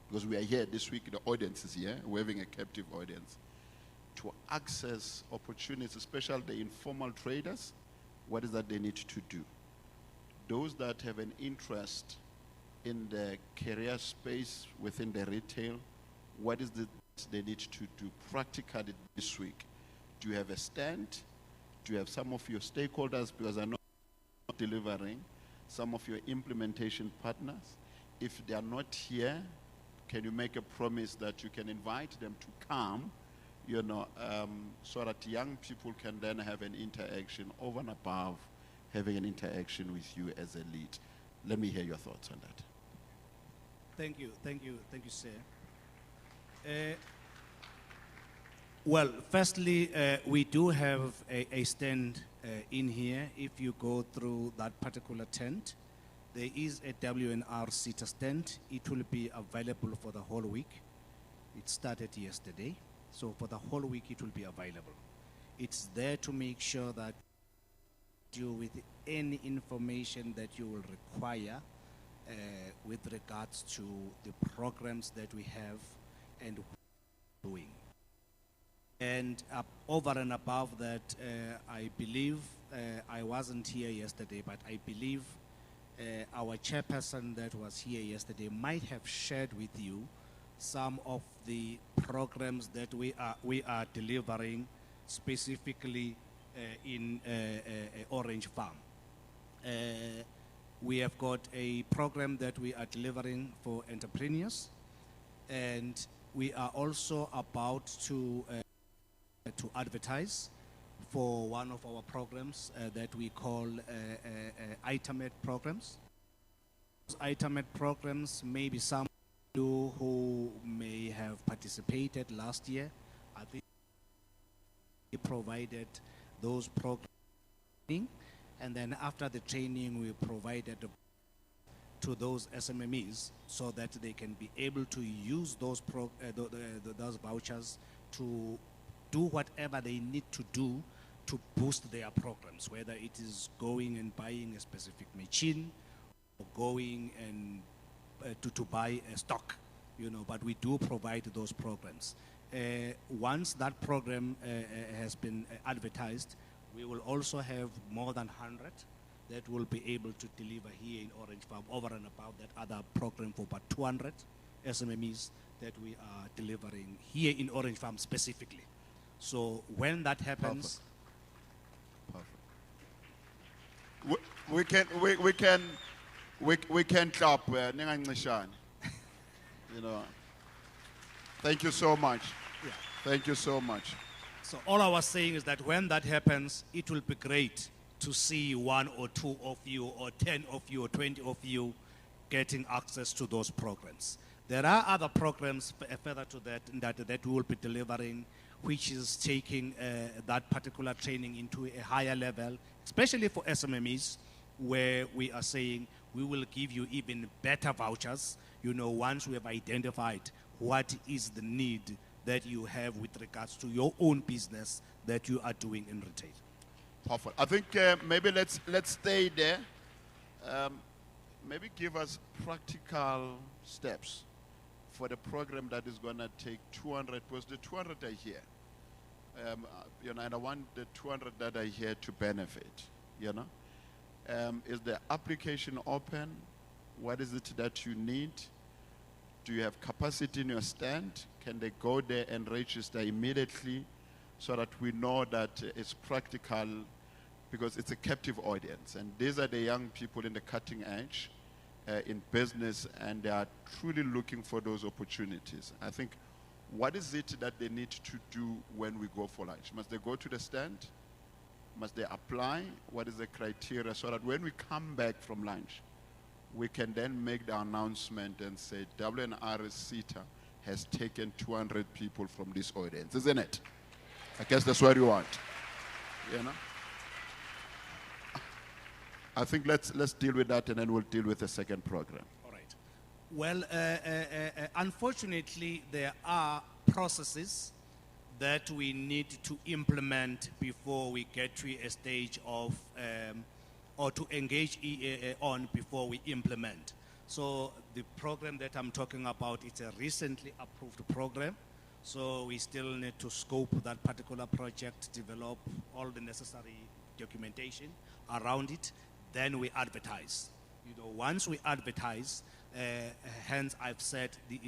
Because we are here this week, the audience is here, we're having a captive audience, to access opportunities, especially the informal traders. What is that they need to do? Those that have an interest in the career space within the retail, what is it they need to do practically this week? Do you have a stand? Do you have some of your stakeholders? Because I know delivering some of your implementation partners. If they are not here, can you make a promise that you can invite them to come, so that young people can then have an interaction over and above having an interaction with you as a lead? Let me hear your thoughts on that. Thank you, sir. Well, firstly, we do have a stand in here. If you go through that particular tent, there is a WNR-SETA stand. It will be available for the whole week. It started yesterday, so for the whole week it will be available. It's there to make sure that you with any information that you will require with regards to the programs that we have and what we're doing. And over and above that, I believe, I wasn't here yesterday, but I believe our chairperson that was here yesterday might have shared with you some of the programs that we are delivering specifically in Orange Farm. We have got a program that we are delivering for entrepreneurs, and we are also about to advertise for one of our programs that we call ITAMED programs. ITAMED programs, maybe some of you who may have participated last year, I think we provided those programs, and then after the training we provided to those SMMEs so that they can be able to use those those vouchers to do whatever they need to do to boost their programs, whether it is going and buying a specific machine or going and to buy a stock, but we do provide those programs. Once that program has been advertised, we will also have more than 100 that will be able to deliver here in Orange Farm, over and above that other program for about 200 SMMEs that we are delivering here in Orange Farm specifically. So when that happens, Perfect. We can clap. Thank you so much. Yeah. Thank you so much. So all I was saying is that when that happens, it will be great to see 1 or 2 of you or 10 of you or 20 of you getting access to those programs. There are other programs further to that we will be delivering, which is taking that particular training into a higher level, especially for SMMEs, where we are saying we will give you even better vouchers, once we have identified what is the need that you have with regards to your own business that you are doing in retail. Perfect. I think maybe let's stay there. Maybe give us practical steps for the program that is going to take 200, because the 200 are here. And I want the 200 that are here to benefit, Is the application open? What is it that you need? Do you have capacity in your stand? Can they go there and register immediately so that we know that it's practical, because it's a captive audience. And these are the young people in the cutting edge in business, and they are truly looking for those opportunities. I think, what is it that they need to do when we go for lunch? Must they go to the stand? Must they apply? What is the criteria, so that when we come back from lunch, we can then make the announcement and say, WNR CETA has taken 200 people from this audience, isn't it? I guess that's what you want, I think let's deal with that, and then we'll deal with the second program. All right. Well, unfortunately, there are processes that we need to implement before we get to a stage of, or to engage on before we implement. So the program that I'm talking about, it's a recently approved program. So we still need to scope that particular project, develop all the necessary documentation around it. Then we advertise. Once we advertise, hence I've said the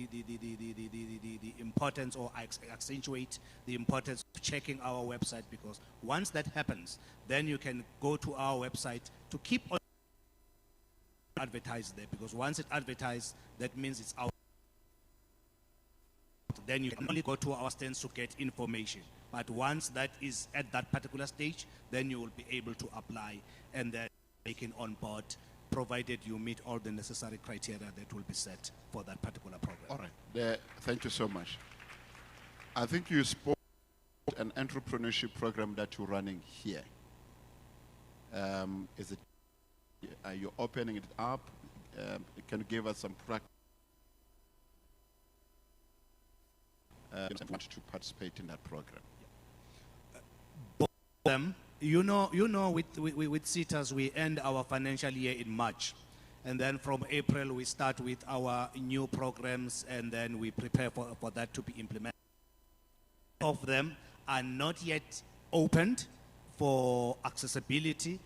importance, or I accentuate the importance of checking our website, because once that happens, then you can go to our website to keep on advertise there, because once it advertised, that means it's out. Then you can only go to our stands to get information. But once that is at that particular stage, then you will be able to apply and then taken on board, provided you meet all the necessary criteria that will be set for that particular program. All right. Thank you so much. I think you spoke about an entrepreneurship program that you're running here. Are you opening it up? Can you give us some practice? Want to participate in that program? Both of them, with CETAs, we end our financial year in March. And then from April, we start with our new programs, and then we prepare for that to be implemented. Both of them are not yet opened for accessibility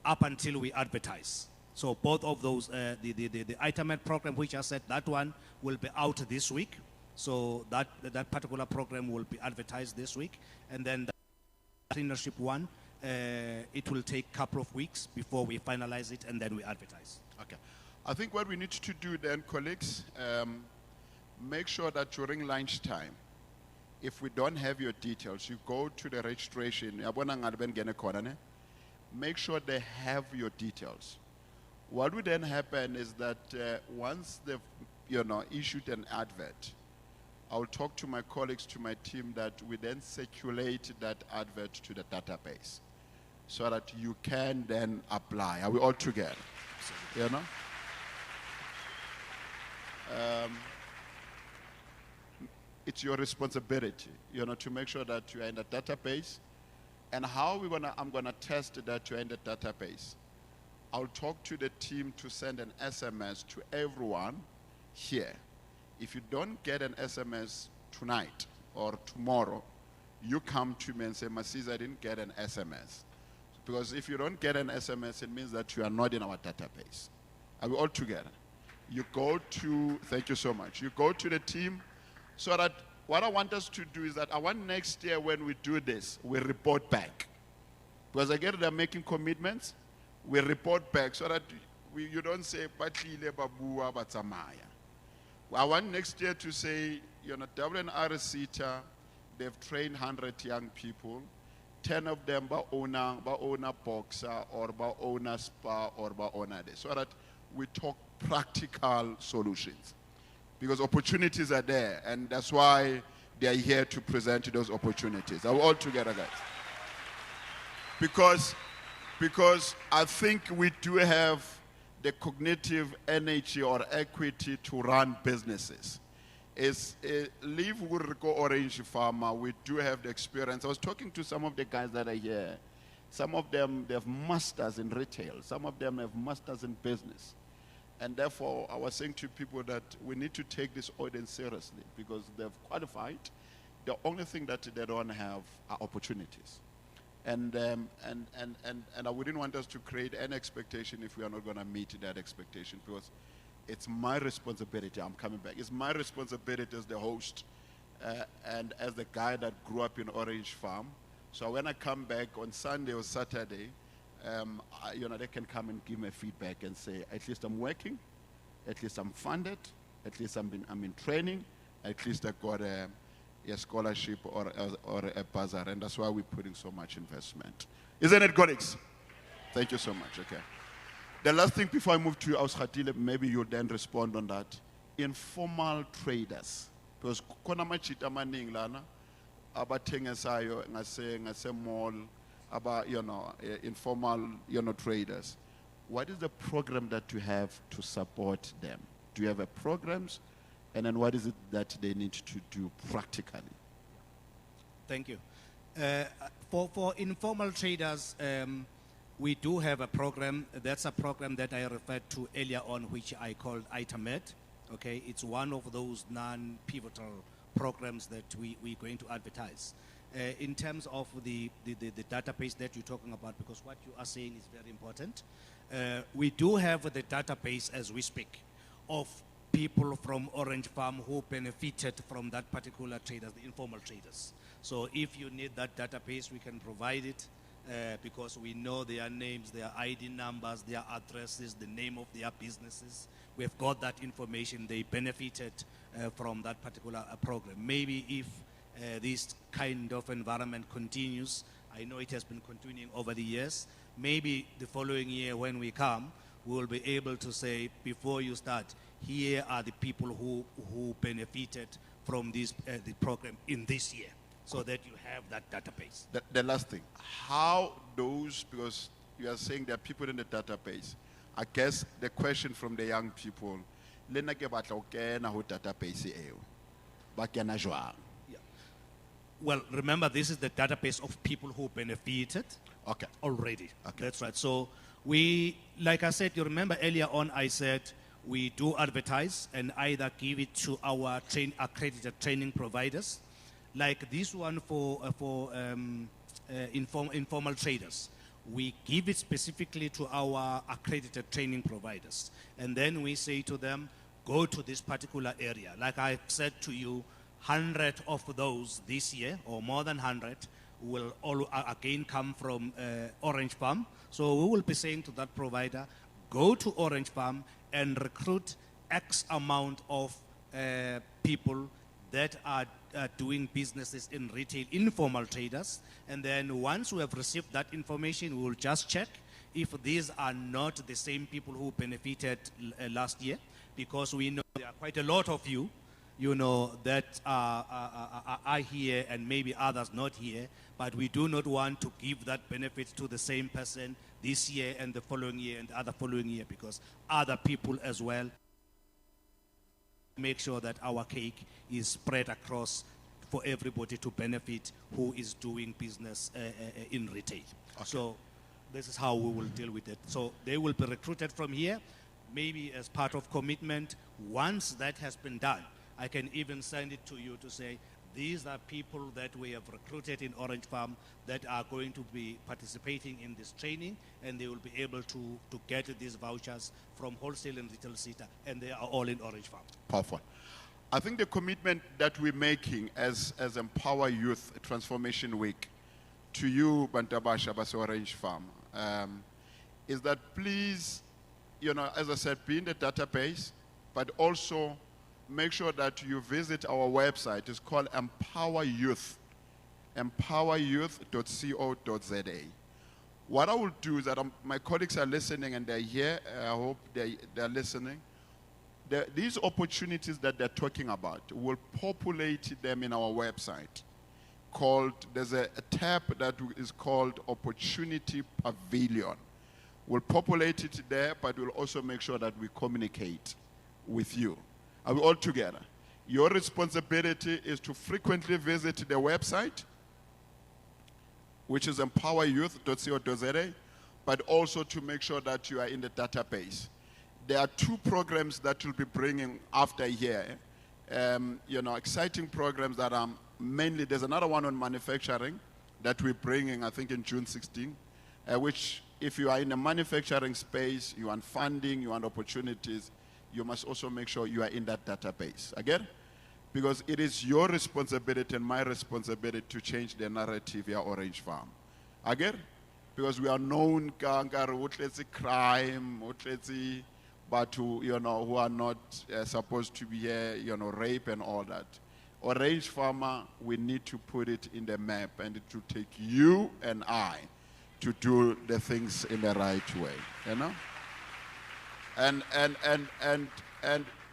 up until we advertise. So both of those, the ITAMED program, which I said, that one will be out this week. So that particular program will be advertised this week. And then the entrepreneurship one, it will take a couple of weeks before we finalize it and then we advertise. Okay. I think what we need to do then, colleagues, make sure that during lunchtime, if we don't have your details, you go to the registration. Make sure they have your details. What would then happen is that once they've issued an advert, I'll talk to my colleagues, to my team, that we then circulate that advert to the database so that you can then apply. Are we all together? Absolutely. It's your responsibility, to make sure that you are in the database. And how I'm gonna test that you're in the database. I'll talk to the team to send an SMS to everyone here. If you don't get an SMS tonight or tomorrow, you come to me and say, Masisa, I didn't get an SMS. Because if you don't get an SMS, it means that you are not in our database. Are we all together? You go to, thank you so much. You go to the team so that what I want us to do is that I want next year when we do this, we report back. Because again, they're making commitments, we report back so that you don't say, Patlile babua batsamaya. I want next year to say, WNR CETA, they've trained 100 young people, 10 of them ba owner boxer or ba owner spa or ba owner this, so that we talk practical solutions. Because opportunities are there, and that's why they are here to present those opportunities. Are we all together, guys? Because I think we do have the cognitive energy or equity to run businesses. Leave Wuriko Orange Farmer, we do have the experience. I was talking to some of the guys that are here. Some of them, they have masters in retail. Some of them have masters in business. And therefore, I was saying to people that we need to take this audience seriously because they've qualified. The only thing that they don't have are opportunities. And I wouldn't want us to create an expectation if we are not going to meet that expectation, because it's my responsibility. I'm coming back. It's my responsibility as the host and as the guy that grew up in Orange Farm. So when I come back on Sunday or Saturday, they can come and give me feedback and say, at least I'm working, at least I'm funded, at least I'm in training, at least I got a scholarship or a bursary, and that's why we're putting so much investment. Isn't it, colleagues? Thank you so much. Okay. The last thing before I move to you, Auskhatile, maybe you'll then respond on that. Informal traders, because kona machita maning lana, abathengesayo ngase mall, informal traders. What is the program that you have to support them? Do you have a programs? And then what is it that they need to do practically? Thank you. For informal traders, we do have a program. That's a program that I referred to earlier on, which I called ITAMED. Okay, it's one of those non-pivotal programs that we're going to advertise. In terms of the database that you're talking about, because what you are saying is very important, we do have the database as we speak of people from Orange Farm who benefited from that particular traders, the informal traders. So if you need that database, we can provide it because we know their names, their ID numbers, their addresses, the name of their businesses. We've got that information. They benefited from that particular program. Maybe if this kind of environment continues, I know it has been continuing over the years, maybe the following year when we come, we will be able to say, before you start, here are the people who benefited from this the program in this year, so that you have that database. The last thing, how those, because you are saying there are people in the database, I guess the question from the young people, database well, remember, this is the database of people who benefited already. Okay. That's right. So we, like I said, you remember earlier on I said we do advertise and either give it to our accredited training providers, like this one for informal traders. We give it specifically to our accredited training providers. And then we say to them, go to this particular area. Like I've said to you, 100 of those this year, or more than 100, will all again come from Orange Palm. So we will be saying to that provider, go to Orange Palm and recruit X amount of people that are doing businesses in retail, informal traders. And then once we have received that information, we will just check if these are not the same people who benefited last year, because we know there are quite a lot of you, that are here and maybe others not here, but we do not want to give that benefit to the same person this year and the following year and the other following year, because other people as well make sure that our cake is spread across for everybody to benefit who is doing business in retail. Okay. So this is how we will deal with it. So they will be recruited from here, maybe as part of commitment. Once that has been done, I can even send it to you to say, these are people that we have recruited in Orange Farm that are going to be participating in this training, and they will be able to get these vouchers from wholesale and retail SETA, and they are all in Orange Farm. Powerful. I think the commitment that we're making as Empower Youth Transformation Week to you, Bantabasha Basi Orange Farm, is that please, as I said, be in the database, but also make sure that you visit our website. It's called EmpowaYouth, EmpowaYouth.co.za. What I will do is that my colleagues are listening and they're here. I hope they're listening. These opportunities that they're talking about, will populate them in our website. There's a tab that is called Opportunity Pavilion. We'll populate it there, but we'll also make sure that we communicate with you. Are we all together? Your responsibility is to frequently visit the website, which is EmpowaYouth.co.za, but also to make sure that you are in the database. There are 2 programs that we'll be bringing after here. Exciting programs that are mainly, there's another one on manufacturing that we're bringing, I think in June 16, which if you are in the manufacturing space, you want funding, you want opportunities, you must also make sure you are in that database. Again? Because it is your responsibility and my responsibility to change the narrative here at Orange Farm. Again? Because we are known crime, but who are not supposed to be here, rape and all that. Orange Farmer, we need to put it in the map, and it will take you and I to do the things in the right way,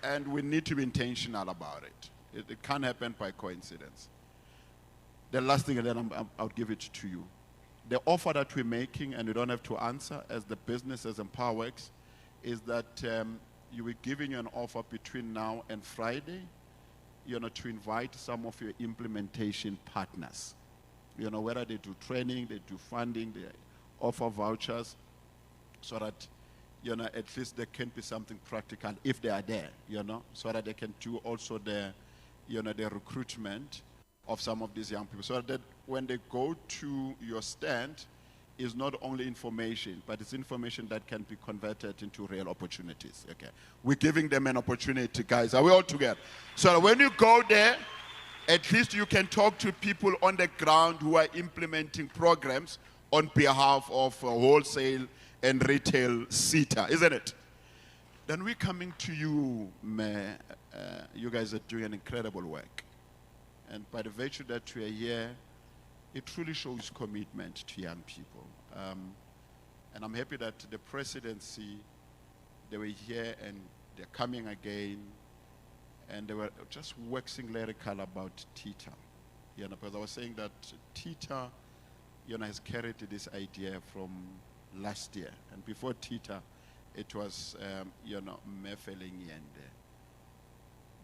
And we need to be intentional about it. It can't happen by coincidence. The last thing, and then I'll give it to you. The offer that we're making, and you don't have to answer as the business as EmpowerWorks, is that you will giving you an offer between now and Friday, to invite some of your implementation partners. Whether they do training, they do funding, they offer vouchers, so that at least there can be something practical if they are there, so that they can do also the recruitment of some of these young people, so that when they go to your stand, is not only information, but it's information that can be converted into real opportunities. Okay, we're giving them an opportunity, guys. Are we all together? So when you go there, at least you can talk to people on the ground who are implementing programs on behalf of wholesale and retail SETA, isn't it? Then we're coming to you, Mayor. You guys are doing an incredible work. And by the virtue that we are here, it truly shows commitment to young people. And I'm happy that the presidency, they were here and they're coming again, and they were just waxing lyrical about TITA. Because I was saying that TITA, has carried this idea from last year. And before TITA, it was, Mefeling Yende.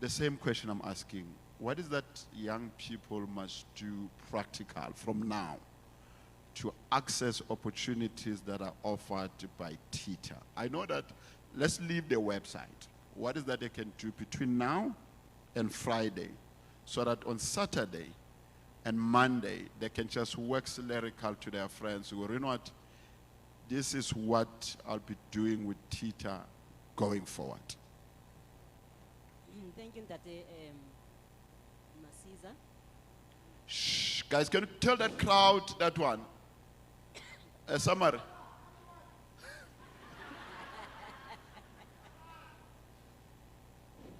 The same question I'm asking, what is that young people must do practical from now to access opportunities that are offered by TITA? I know that, let's leave the website. What is that they can do between now and Friday, so that on Saturday and Monday, they can just wax lyrical to their friends who, what, this is what I'll be doing with TITA going forward. Thank you, Tate Masiza. Shh, Guys, can you tell that crowd that one? Summary.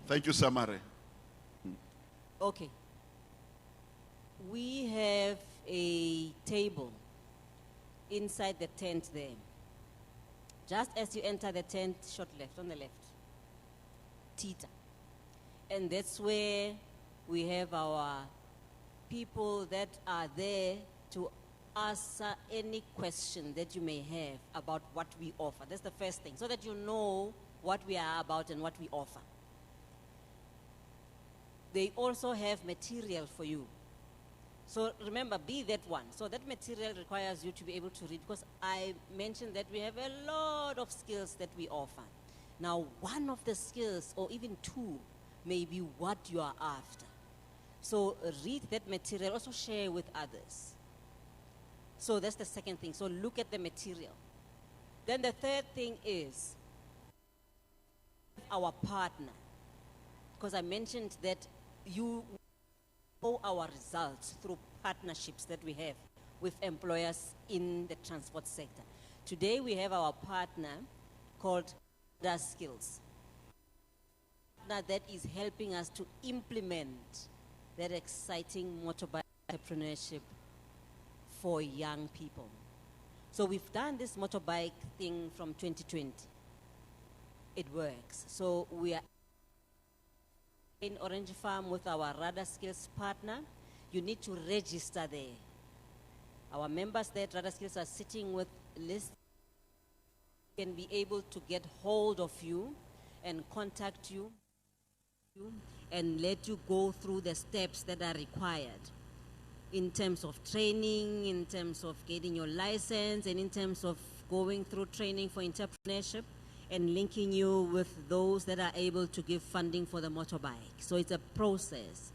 Thank you, Samari. Okay. We have a table inside the tent there. Just as you enter the tent, short left, on the left. Tita. And that's where we have our people that are there to answer any question that you may have about what we offer. That's the first thing, so that you know what we are about and what we offer. They also have material for you. So remember, be that one. So that material requires you to be able to read, because I mentioned that we have a lot of skills that we offer. Now, one of the skills, or even two, may be what you are after. So read that material, also share with others. So that's the second thing. So look at the material. Then the third thing is our partner. Because I mentioned that you know our results through partnerships that we have with employers in the transport sector. Today we have our partner called The Skills. That is helping us to implement that exciting motorbike entrepreneurship for young people. So we've done this motorbike thing from 2020. It works. So we are in Orange Farm with our Radar Skills partner. You need to register there. Our members there at Radar Skills are sitting with lists. Can be able to get hold of you and contact you and let you go through the steps that are required in terms of training, in terms of getting your license, and in terms of going through training for entrepreneurship and linking you with those that are able to give funding for the motorbike. So it's a process.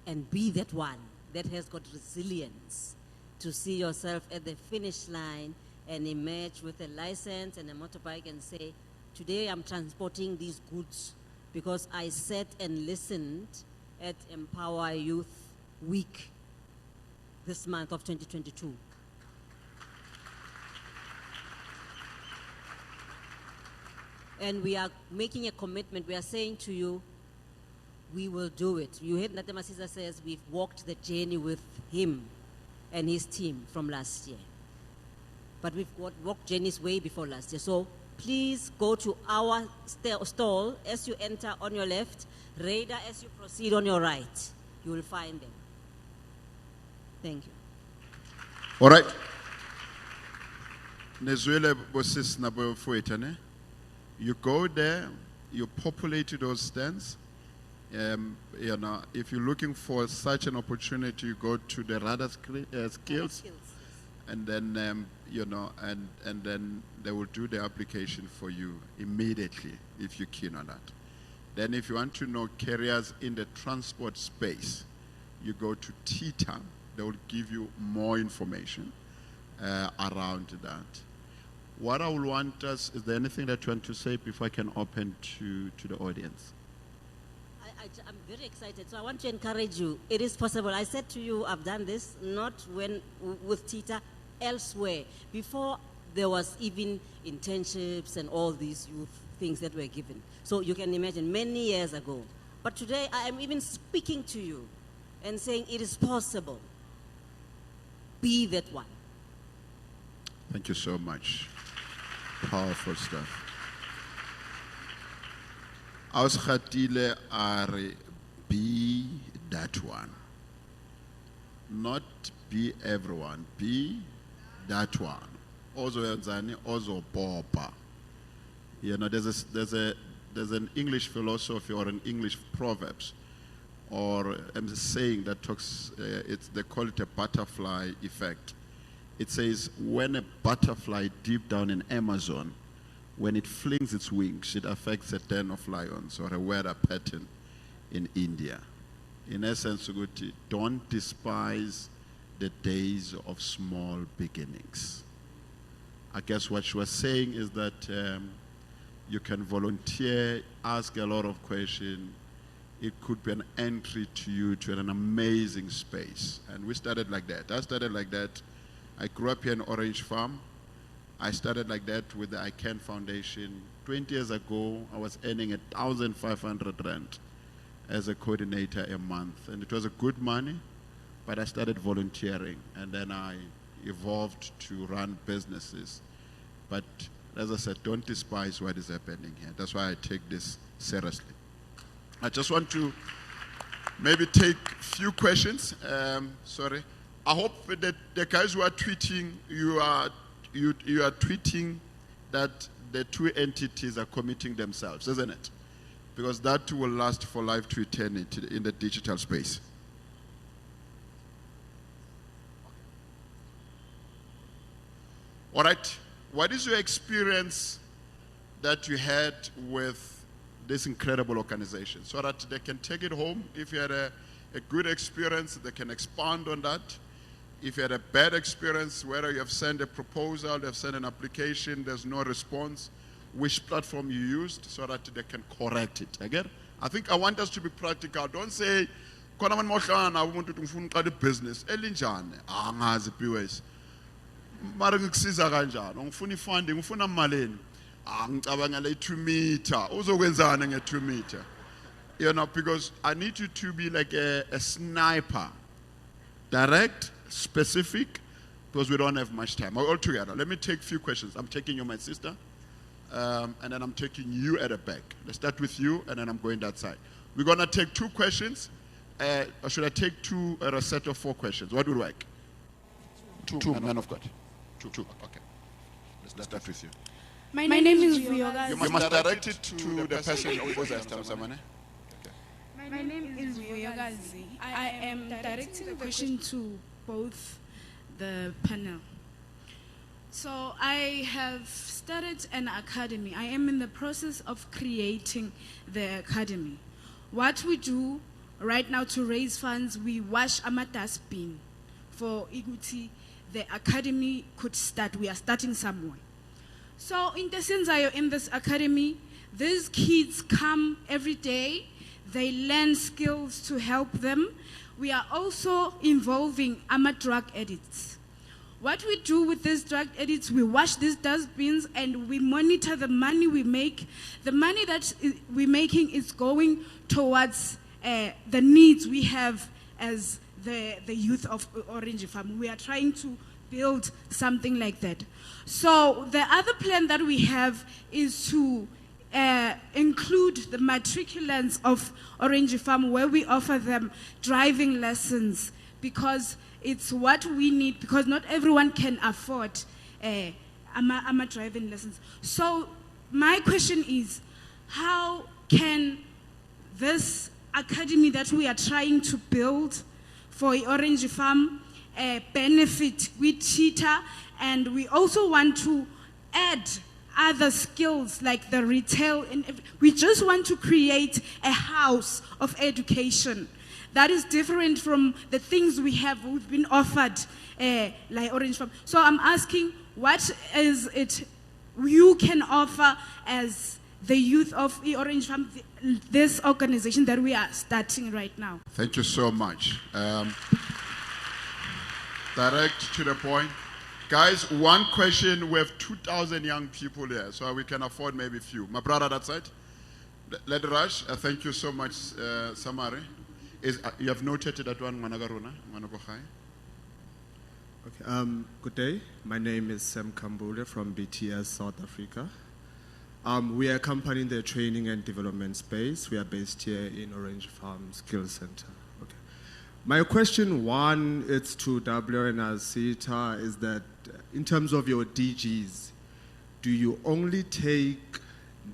And be that one that has got resilience to see yourself at the finish line and emerge with a license and a motorbike and say, today I'm transporting these goods because I sat and listened at Empower Youth Week this month of 2022. And we are making a commitment. We are saying to you, we will do it. You heard Natema Caesar says we've walked the journey with him and his team from last year. But we've walked journeys way before last year. So please go to our stall as you enter on your left, radar as you proceed on your right. You will find them. Thank you. All right. Nezwele bosis na bofueta ne. You go there, you populate those stands. You know, if you're looking for such an opportunity, you go to the Radar Skills, and then you know, and then they will do the application for you immediately if you're keen on that. Then, if you want to know carriers in the transport space, you go to TITA. They will give you more information around that. What I will want us, is there anything that you want to say before I can open to the audience? I'm very excited, so I want to encourage you. It is possible. I said to you, I've done this, not with TITA, elsewhere. Before there was even internships and all these youth things that were given. So you can imagine, many years ago. But today I am even speaking to you and saying it is possible. Be that one. Thank you so much. Powerful stuff. Ausgatile are be that one. Not be everyone. Be that one. Also Boba. You know, there's an English philosophy or an English proverbs or a saying that talks. They call it a butterfly effect. It says, when a butterfly deep down in Amazon, when it flings its wings, it affects a den of lions or a weather pattern in India. In essence, don't despise the days of small beginnings. I guess what she was saying is that you can volunteer, ask a lot of questions, it could be an entry to you to an amazing space. And we started like that. I started like that. I grew up here in Orange Farm. I started like that with the I Can Foundation. 20 years ago, I was earning 1,500 rand as a coordinator a month. And it was a good money, but I started volunteering. And then I evolved to run businesses. But as I said, don't despise what is happening here. That's why I take this seriously. I just want to maybe take a few questions. Sorry. I hope that the guys who are tweeting, you are tweeting that the two entities are committing themselves, isn't it? Because that will last for life to eternity in the digital space. All right. What is your experience that you had with this incredible organization, so that they can take it home? If you had a good experience, they can expand on that. If you had a bad experience, whether you have sent a proposal, you have sent an application, there's no response, which platform you used, so that they can correct it. Again, I think I want us to be practical. Don't say, "Khona manje mohlana umuntu ufuna uqala ibhizinisi elinjani." Angazi POS. Mara ngikusiza kanjani? Ngifuna ifunding, ngifuna malini? Ngicabanga le 2 meter. Uzokwenzana nge 2 meter? You know, because I need you to be like a sniper. Direct, specific, because we don't have much time. All together. Let me take a few questions. I'm taking you, my sister. And then I'm taking you at the back. Let's start with you, and then I'm going that side. We're going to take 2 questions. Or should I take 2 or a set of 4 questions? What would work? 2, man of God. 2. Okay. Let's start with you. My name is Vuyogazi. You must direct it to the person opposite. My name is Vuyogazi. I am directing the question to both the panel. So I have started an academy. I am in the process of creating the academy. What we do right now to raise funds, we wash amadustbin for Iguti. The academy could start. We are starting somewhere. So in this academy, these kids come every day. They learn skills to help them. We are also involving drug addicts. What we do with these drug addicts, we wash these dustbins and we monitor the money we make. The money that we're making is going towards the needs we have as the youth of Orange Farm. We are trying to build something like that. So the other plan that we have is to include the matriculants of Orange Farm, where we offer them driving lessons, because it's what we need, because not everyone can afford driving lessons. So my question is, how can this academy that we are trying to build for Orange Farm benefit with Cheetah? And we also want to add other skills like the retail, and we just want to create a house of education that is different from the things we've been offered like Orange Farm. So I'm asking, what is it you can offer as the youth of Orange Farm, this organization that we are starting right now? Thank you so much. Direct to the point. Guys, one question. We have 2,000 young people here, so we can afford maybe a few. My brother that side. Let rush. Thank you so much, Samari. You have noted that one, Managaruna, Managohai. Okay, good day. My name is Sam Kambule from BTS South Africa. We are accompanying the training and development space. We are based here in Orange Farm Skills Center. Okay. My question one is to WNR Sita is that in terms of your DGs, do you only take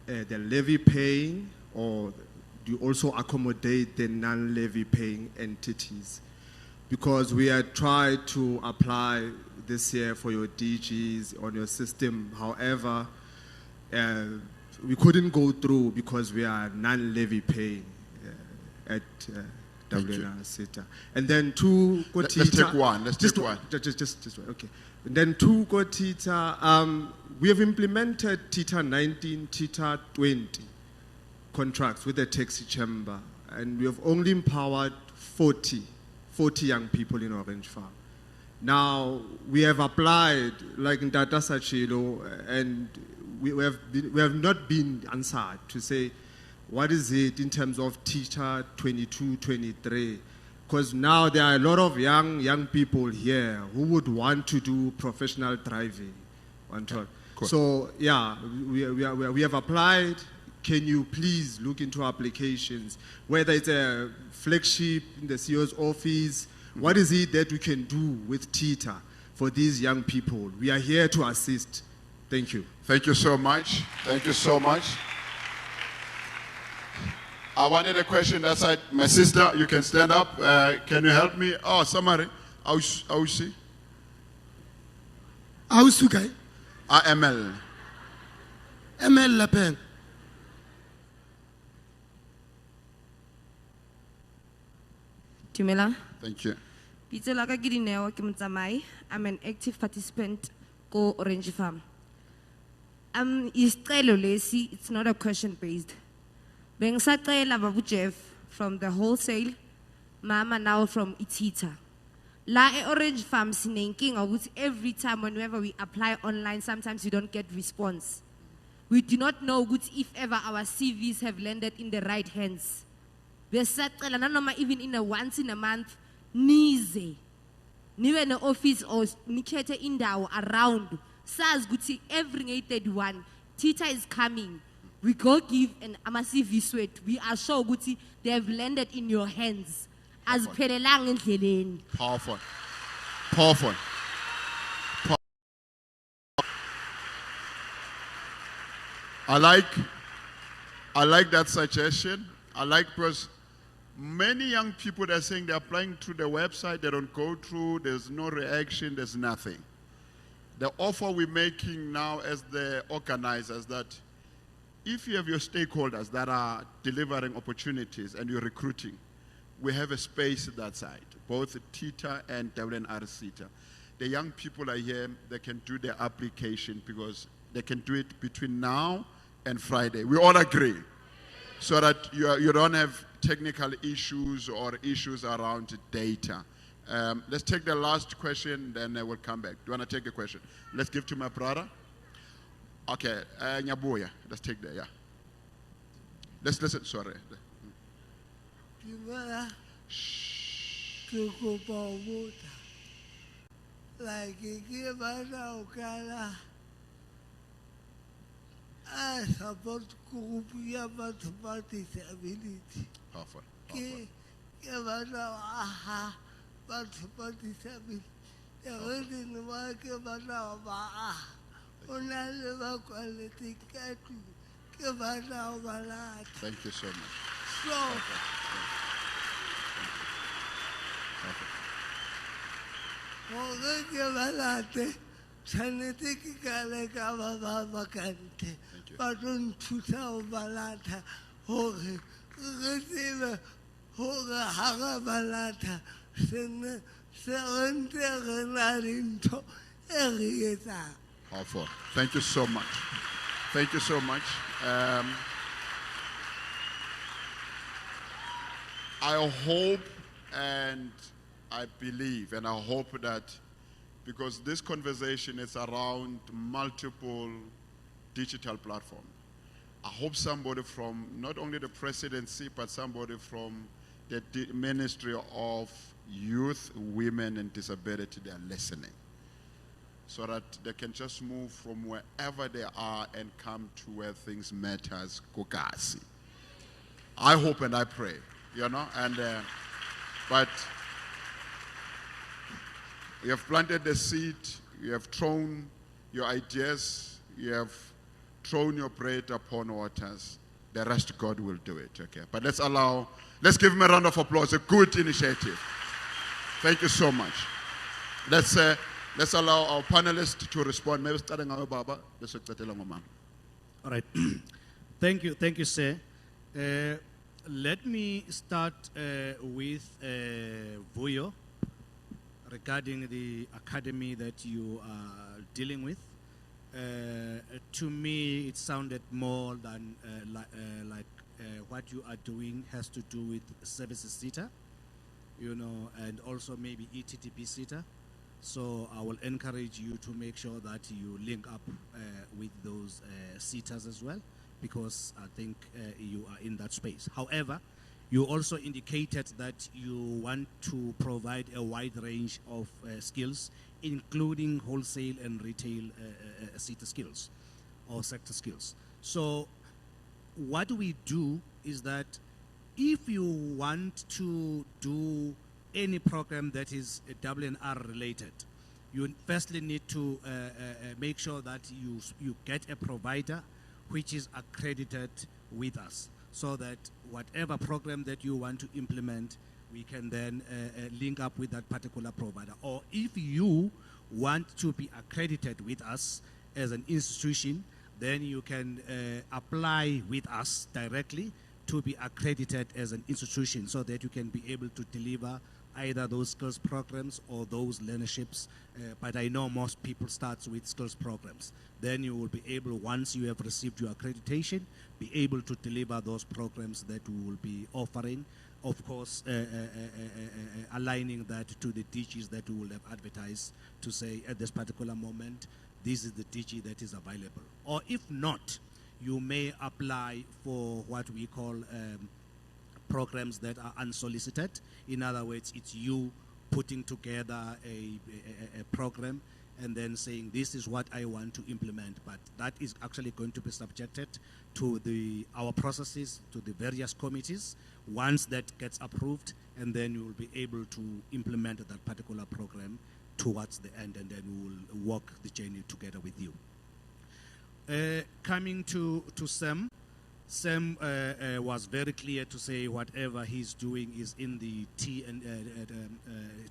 the levy paying, or do you also accommodate the non-levy paying entities? Because we are trying to apply this year for your DGs on your system. However, we couldn't go through because we are non-levy paying at WNR Sita. And then two Let's take one. Just one. Just one. Okay. And then two Tita. We have implemented Tita 19, Tita 20 contracts with the taxi chamber and we have only empowered 40 young people in Orange Farm. Now, we have applied, like in Tata Sachilo, and we have not been answered to say, what is it in terms of teacher 22, 23? Because now there are a lot of young people here who would want to do professional driving. Cool. So, yeah, we have applied. Can you please look into applications, whether it's a flagship in the CEO's office? What is it that we can do with TITA for these young people? We are here to assist. Thank you. Thank you so much. Thank you so much. I wanted a question that side. My sister, you can stand up. Can you help me? Oh, somebody. Ausi. Ausukai. ML. ML Lapeng. Tumela. Thank you. Pitso la ka ke Dineo ke motsamai. I'm an active participant ko Orange Farm. Isicelo lesi, it's not a question based. Bengisacela babu Jeff from the wholesale, Mama now from Itita. La Orange Farm sinenkinga ukuthi every time whenever we apply online, sometimes we don't get response. We do not know if ever our CVs have landed in the right hands. Besacela nanoma even in a once in a month, nize. Niwe ne office or nikhethe indawo around. Says guti every 831, Tita is coming. We go give an amasivi sweat. We are sure guti they have landed in your hands. As pelelang endleleni. Powerful. Powerful. I like that suggestion. I like because many young people that are saying they're applying through the website, they don't go through, there's no reaction, there's nothing. The offer we're making now as the organizers that if you have your stakeholders that are delivering opportunities and you're recruiting, we have a space at that side, both TITA and WNR-CETA. The young people are here, they can do their application because they can do it between now and Friday. We all agree. So that you don't have technical issues or issues around data. Let's take the last question, then I will come back. Do you want to take a question? Let's give to my brother. Okay, Nyaboya, let's take that, yeah. Let's listen, sorry. I support Kupia but disability. Powerful. But disability. Everything work about our only quality. Thank you so much. So, Patron Tuta Balata, Hore, Receiver, Hore Hara Balata, Serenterenarinto, Erieta. Powerful. Thank you so much. Thank you so much. I hope and I believe and I hope that because this conversation is around multiple digital platforms, I hope somebody from not only the presidency but somebody from the Ministry of Youth, Women and Disability, they are listening so that they can just move from wherever they are and come to where things matters. Kokasi. I hope and I pray, you know, and but you have planted the seed, you have thrown your ideas, you have thrown your bread upon waters. The rest God will do it, okay? But let's give him a round of applause, a good initiative. Thank you so much. Let's allow our panelists to respond. Maybe starting our Baba. All right. Thank you, sir. Let me start with Vuyo regarding the academy that you are dealing with. To me, it sounded more than like what you are doing has to do with services SETA, and also maybe ETTP SETA. So I will encourage you to make sure that you link up with those SETAs as well, because I think you are in that space. However, you also indicated that you want to provide a wide range of skills, including wholesale and retail SETA skills or sector skills. So what we do is that if you want to do any program that is WNR related, you firstly need to make sure that you get a provider which is accredited with us, so that whatever program that you want to implement, we can then link up with that particular provider. Or if you want to be accredited with us as an institution, then you can apply with us directly to be accredited as an institution, so that you can be able to deliver either those skills programs or those learnerships. But I know most people start with skills programs. Then you will be able, once you have received your accreditation, be able to deliver those programs that we will be offering. Of course, aligning that to the DGs that we will have advertised to say at this particular moment, this is the DG that is available. Or if not, you may apply for what we call programs that are unsolicited. In other words, it's you putting together a program and then saying, this is what I want to implement. But that is actually going to be subjected to our processes, to the various committees. Once that gets approved, and then you will be able to implement that particular program towards the end, and then we will walk the journey together with you. Coming to Sam. Sam was very clear to say whatever he's doing is in the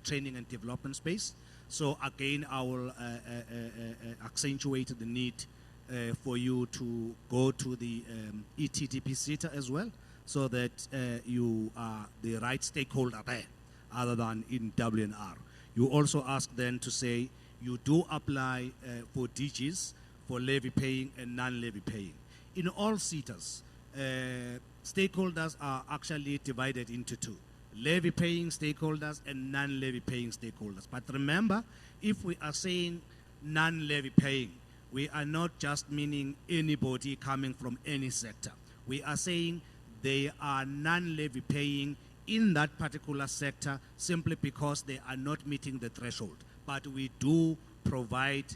training and development space. So again, I will accentuate the need for you to go to the ETTP SETA as well, so that you are the right stakeholder there, other than in WNR. You also ask then to say you do apply for DGs for levy paying and non-levy paying. In all SETAs, stakeholders are actually divided into two: levy paying stakeholders and non-levy paying stakeholders. But remember, if we are saying non-levy paying, we are not just meaning anybody coming from any sector. We are saying they are non-levy paying in that particular sector simply because they are not meeting the threshold. But we do provide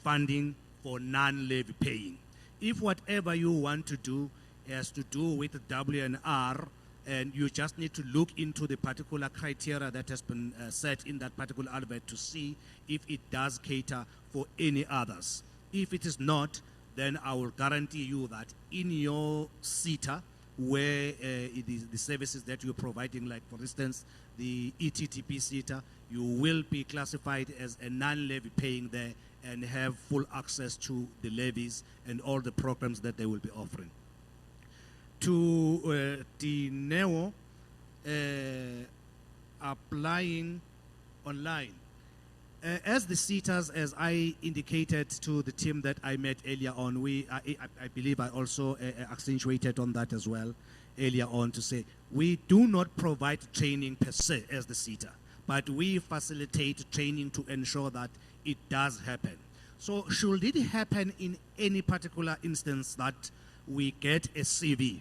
funding for non-levy paying. If whatever you want to do has to do with WNR, and you just need to look into the particular criteria that has been set in that particular advert to see if it does cater for any others. If it is not, then I will guarantee you that in your SETA, where it is the services that you're providing, like for instance, the ETTP SETA, you will be classified as a non-levy paying there and have full access to the levies and all the programs that they will be offering. To the NEO applying online. As the SETAs, as I indicated to the team that I met earlier on, I believe I also accentuated on that as well earlier on to say, we do not provide training per se as the SETA, but we facilitate training to ensure that it does happen. So should it happen in any particular instance that we get a CV,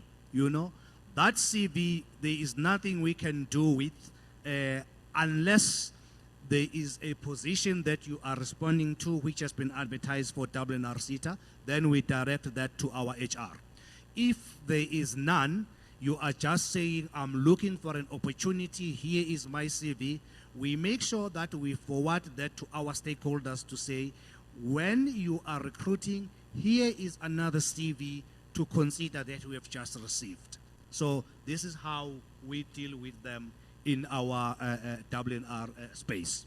that CV, there is nothing we can do with unless there is a position that you are responding to which has been advertised for WNR SETA, then we direct that to our HR. If there is none, you are just saying, I'm looking for an opportunity, here is my CV, we make sure that we forward that to our stakeholders to say, when you are recruiting, here is another CV to consider that we have just received. So this is how we deal with them in our WNR space.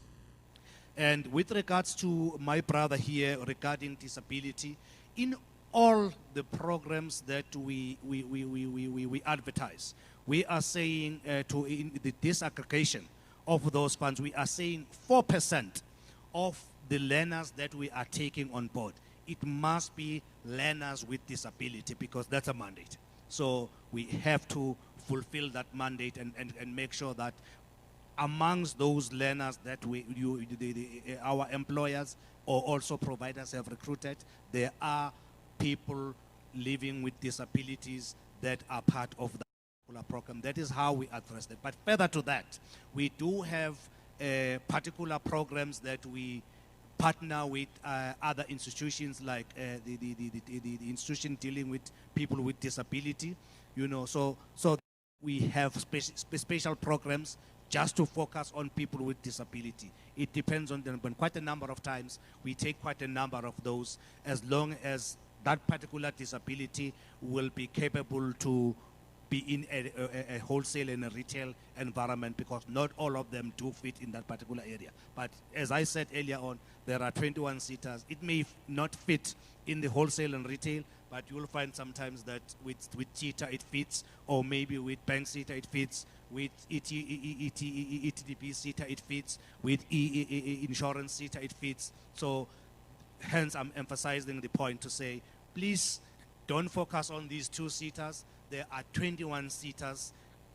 And with regards to my brother here regarding disability, in all the programs that we advertise, we are saying in the disaggregation of those funds, we are saying 4% of the learners that we are taking on board, it must be learners with disability, because that's a mandate. So we have to fulfill that mandate and make sure that amongst those learners that our employers or also providers have recruited, there are people living with disabilities that are part of that particular program. That is how we address it. But further to that, we do have particular programs that we partner with other institutions, like the institution dealing with people with disability, so we have special programs just to focus on people with disability. It depends on them, but quite a number of times we take quite a number of those, as long as that particular disability will be capable to be in a wholesale and a retail environment, because not all of them do fit in that particular area. But as I said earlier on, there are 21 seaters. It may not fit in the wholesale and retail, but you will find sometimes that with Cheetah it fits, or maybe with Bank Seater it fits, with ETDP Seater it fits, with Insurance Seater it fits. So hence I'm emphasizing the point to say, please don't focus on these 2 seaters. There are 21 seaters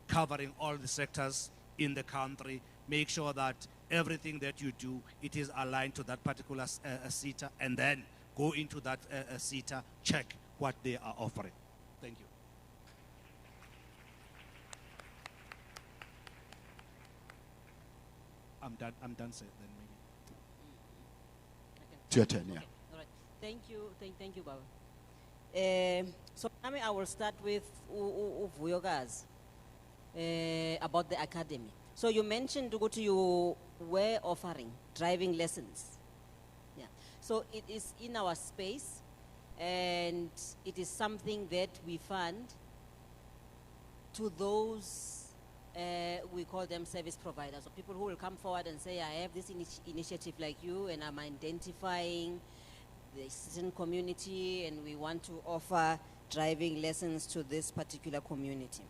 covering all the sectors in the country. Make sure that everything that you do, it is aligned to that particular seater, and then go into that seater, check what they are offering. Thank you. I'm done, sir. Then maybe. It's your turn, yeah. Okay. All right. Thank you, Baba. So I will start with Vuyokazi about the academy. So you mentioned that you were offering driving lessons. Yeah. So it is in our space, and it is something that we fund to those, we call them service providers, or people who will come forward and say, I have this initiative like you, and I'm identifying the certain community, and we want to offer driving lessons to this particular community.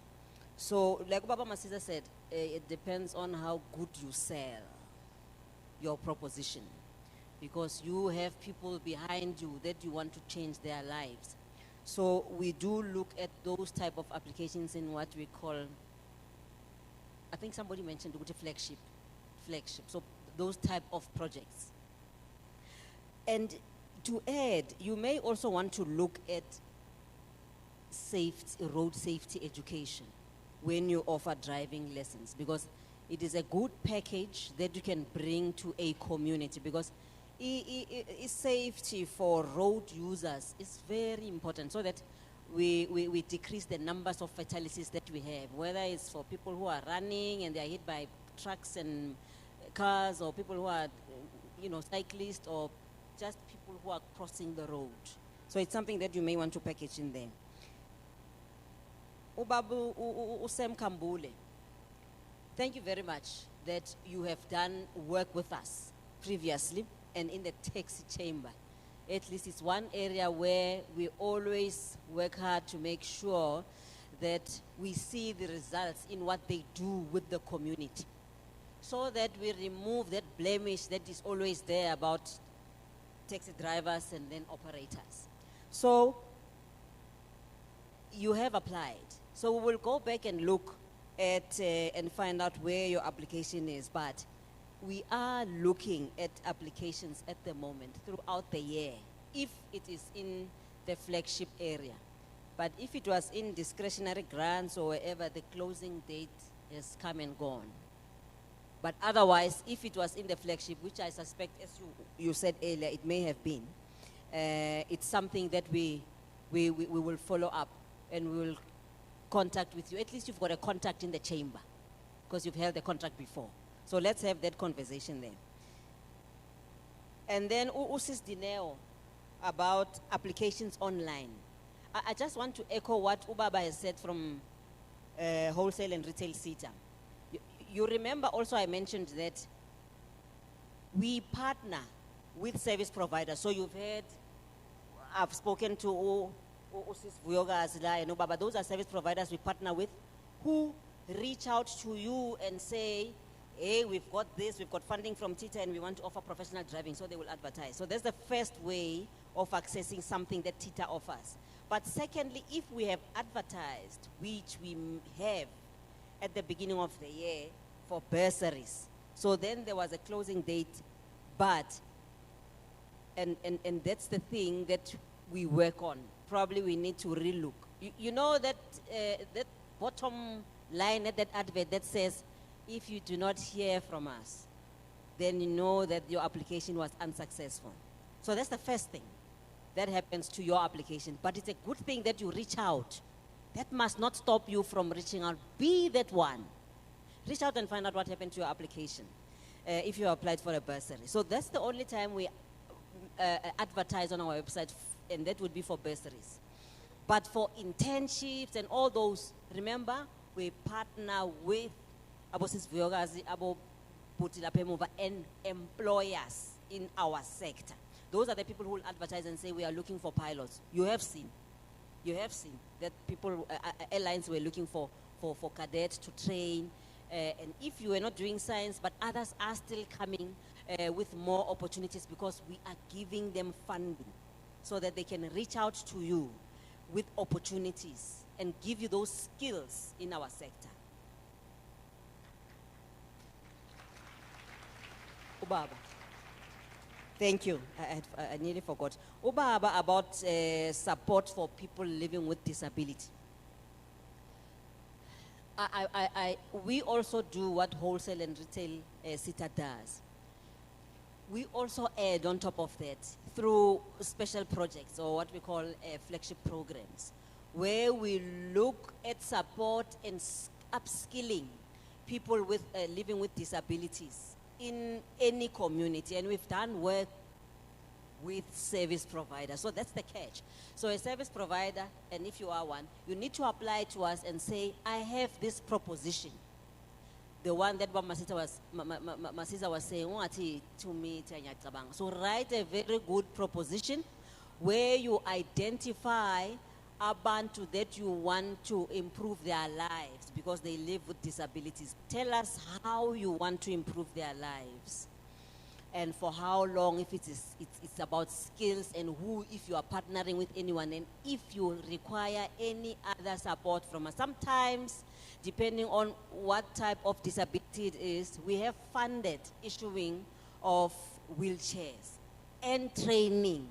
So like Baba Masisa said, it depends on how good you sell your proposition, because you have people behind you that you want to change their lives. So we do look at those type of applications in what we call, I think somebody mentioned the flagship. So those type of projects. And to add, you may also want to look at road safety education when you offer driving lessons, because it is a good package that you can bring to a community, because safety for road users is very important, so that we decrease the numbers of fatalities that we have, whether it's for people who are running and they are hit by trucks and cars, or people who are, cyclists, or just people who are crossing the road. So it's something that you may want to package in there. Ubabu Sam Kambule, thank you very much that you have done work with us previously and in the taxi chamber. At least it's one area where we always work hard to make sure that we see the results in what they do with the community, so that we remove that blemish that is always there about taxi drivers and then operators. So you have applied. So we will go back and look at and find out where your application is. But we are looking at applications at the moment throughout the year, if it is in the flagship area. But if it was in discretionary grants or wherever, the closing date has come and gone. But otherwise, if it was in the flagship, which I suspect, as you said earlier, it may have been, it's something that we will follow up, and we will contact with you. At least you've got a contact in the chamber, because you've held the contract before. So let's have that conversation then. And then Usis Dineo about applications online. I just want to echo what Ubaba has said from wholesale and retail SETA. You remember also I mentioned that we partner with service providers. So you've heard, I've spoken to Usis Vuyokazi and Ubaba. Those are service providers we partner with, who reach out to you and say, hey, we've got this, we've got funding from TITA, and we want to offer professional driving, so they will advertise. So that's the first way of accessing something that TITA offers. But secondly, if we have advertised, which we have at the beginning of the year for bursaries, so then there was a closing date, but, and that's the thing that we work on. Probably we need to relook. You know that, that bottom line at that advert that says, if you do not hear from us, then you know that your application was unsuccessful. So that's the first thing that happens to your application. But it's a good thing that you reach out. That must not stop you from reaching out. Be that one. Reach out and find out what happened to your application if you applied for a bursary. So that's the only time we advertise on our website, and that would be for bursaries. But for internships and all those, remember, we partner with Abosis Vyogazi, Abo Putilapemova, and employers in our sector. Those are the people who will advertise and say we are looking for pilots. You have seen that people, airlines were looking for cadets to train. And if you were not doing science, but others are still coming with more opportunities because we are giving them funding so that they can reach out to you with opportunities and give you those skills in our sector. Ubaba. Thank you. I nearly forgot. Ubaba, about support for people living with disability. We also do what wholesale and retail SETA does. We also add on top of that through special projects or what we call flagship programs, where we look at support and upskilling people with living with disabilities in any community. And we've done work with service providers. So that's the catch. So a service provider, and if you are one, you need to apply to us and say, I have this proposition. The one that Masisa was saying, to me, so write a very good proposition where you identify abantu that you want to improve their lives because they live with disabilities. Tell us how you want to improve their lives and for how long, if it's about skills and who, if you are partnering with anyone, and if you require any other support from us. Sometimes, depending on what type of disability it is, we have funded issuing of wheelchairs and training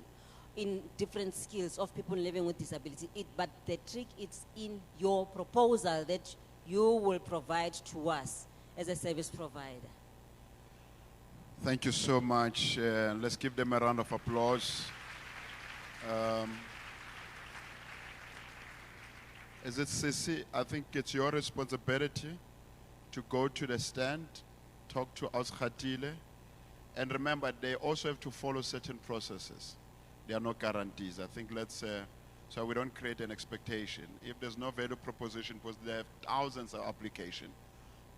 in different skills of people living with disability. But the trick is in your proposal that you will provide to us as a service provider. Thank you so much. Let's give them a round of applause. Is it Sisi? I think it's your responsibility to go to the stand, talk to us Khatile, and remember they also have to follow certain processes. There are no guarantees. I think let's, so we don't create an expectation. If there's no value proposition, because there are thousands of applications,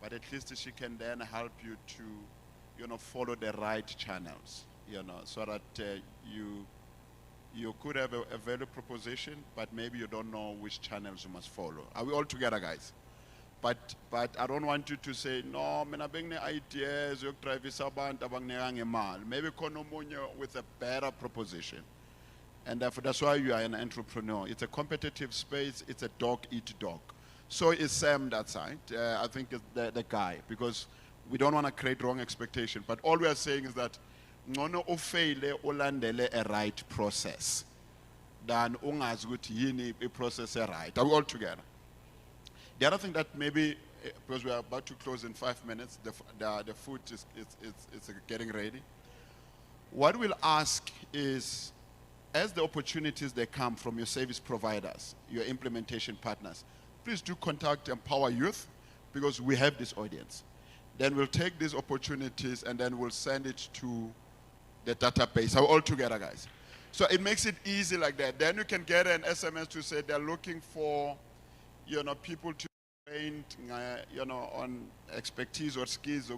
but at least she can then help you to, follow the right channels, so that you could have a value proposition, but maybe you don't know which channels you must follow. Are we all together, guys? But I don't want you to say, no, I'm bring the ideas, you drive this about, maybe with a better proposition. And therefore, that's why you are an entrepreneur. It's a competitive space. It's a dog eat dog. So is Sam that side. I think it's the guy, because we don't want to create wrong expectation. But all we are saying is that ngono ufeile ulandele a right process than ungazi ukuthi yini a process right. Are we all together? The other thing that maybe, because we are about to close in 5 minutes, the food is getting ready. What we'll ask is, as the opportunities they come from your service providers, your implementation partners, please do contact EmpowaYouth, because we have this audience. Then we'll take these opportunities and then we'll send it to the database. So all together, guys. So it makes it easy like that. Then you can get an SMS to say they're looking for, people to train, on expertise or skills or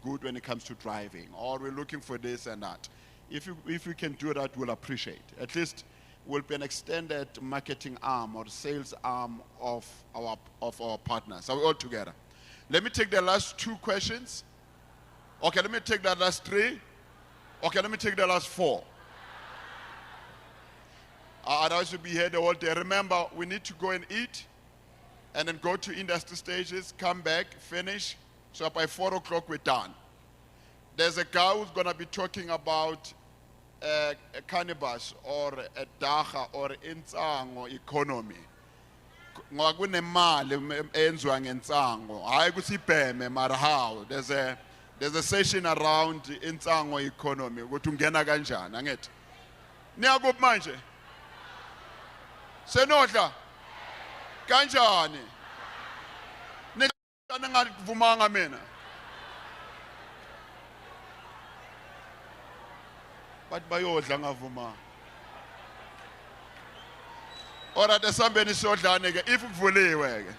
good when it comes to driving, or we're looking for this and that. If we can do that, we'll appreciate. At least we'll be an extended marketing arm or sales arm of our partners. So we're all together. Let me take the last 2 questions. Okay, let me take the last 3. Okay, let me take the last 4. Otherwise we'll be here the whole day. Remember, we need to go and eat and then go to industry stages, come back, finish. So by 4 o'clock we're done. There's a guy who's going to be talking about a cannabis or a dacha or intsango economy. Ngoba kunemali enziwa ngentsango. Hayi kusibheme mara how. There's a session around intsango economy. Ukuthi ungena kanjani angithi. Niyakuphi manje? Senodla kanjani? Nikana ngavumanga mina. But bayodla ngavuma. Ora desambeni sodlane ke if kuvuliwe ke.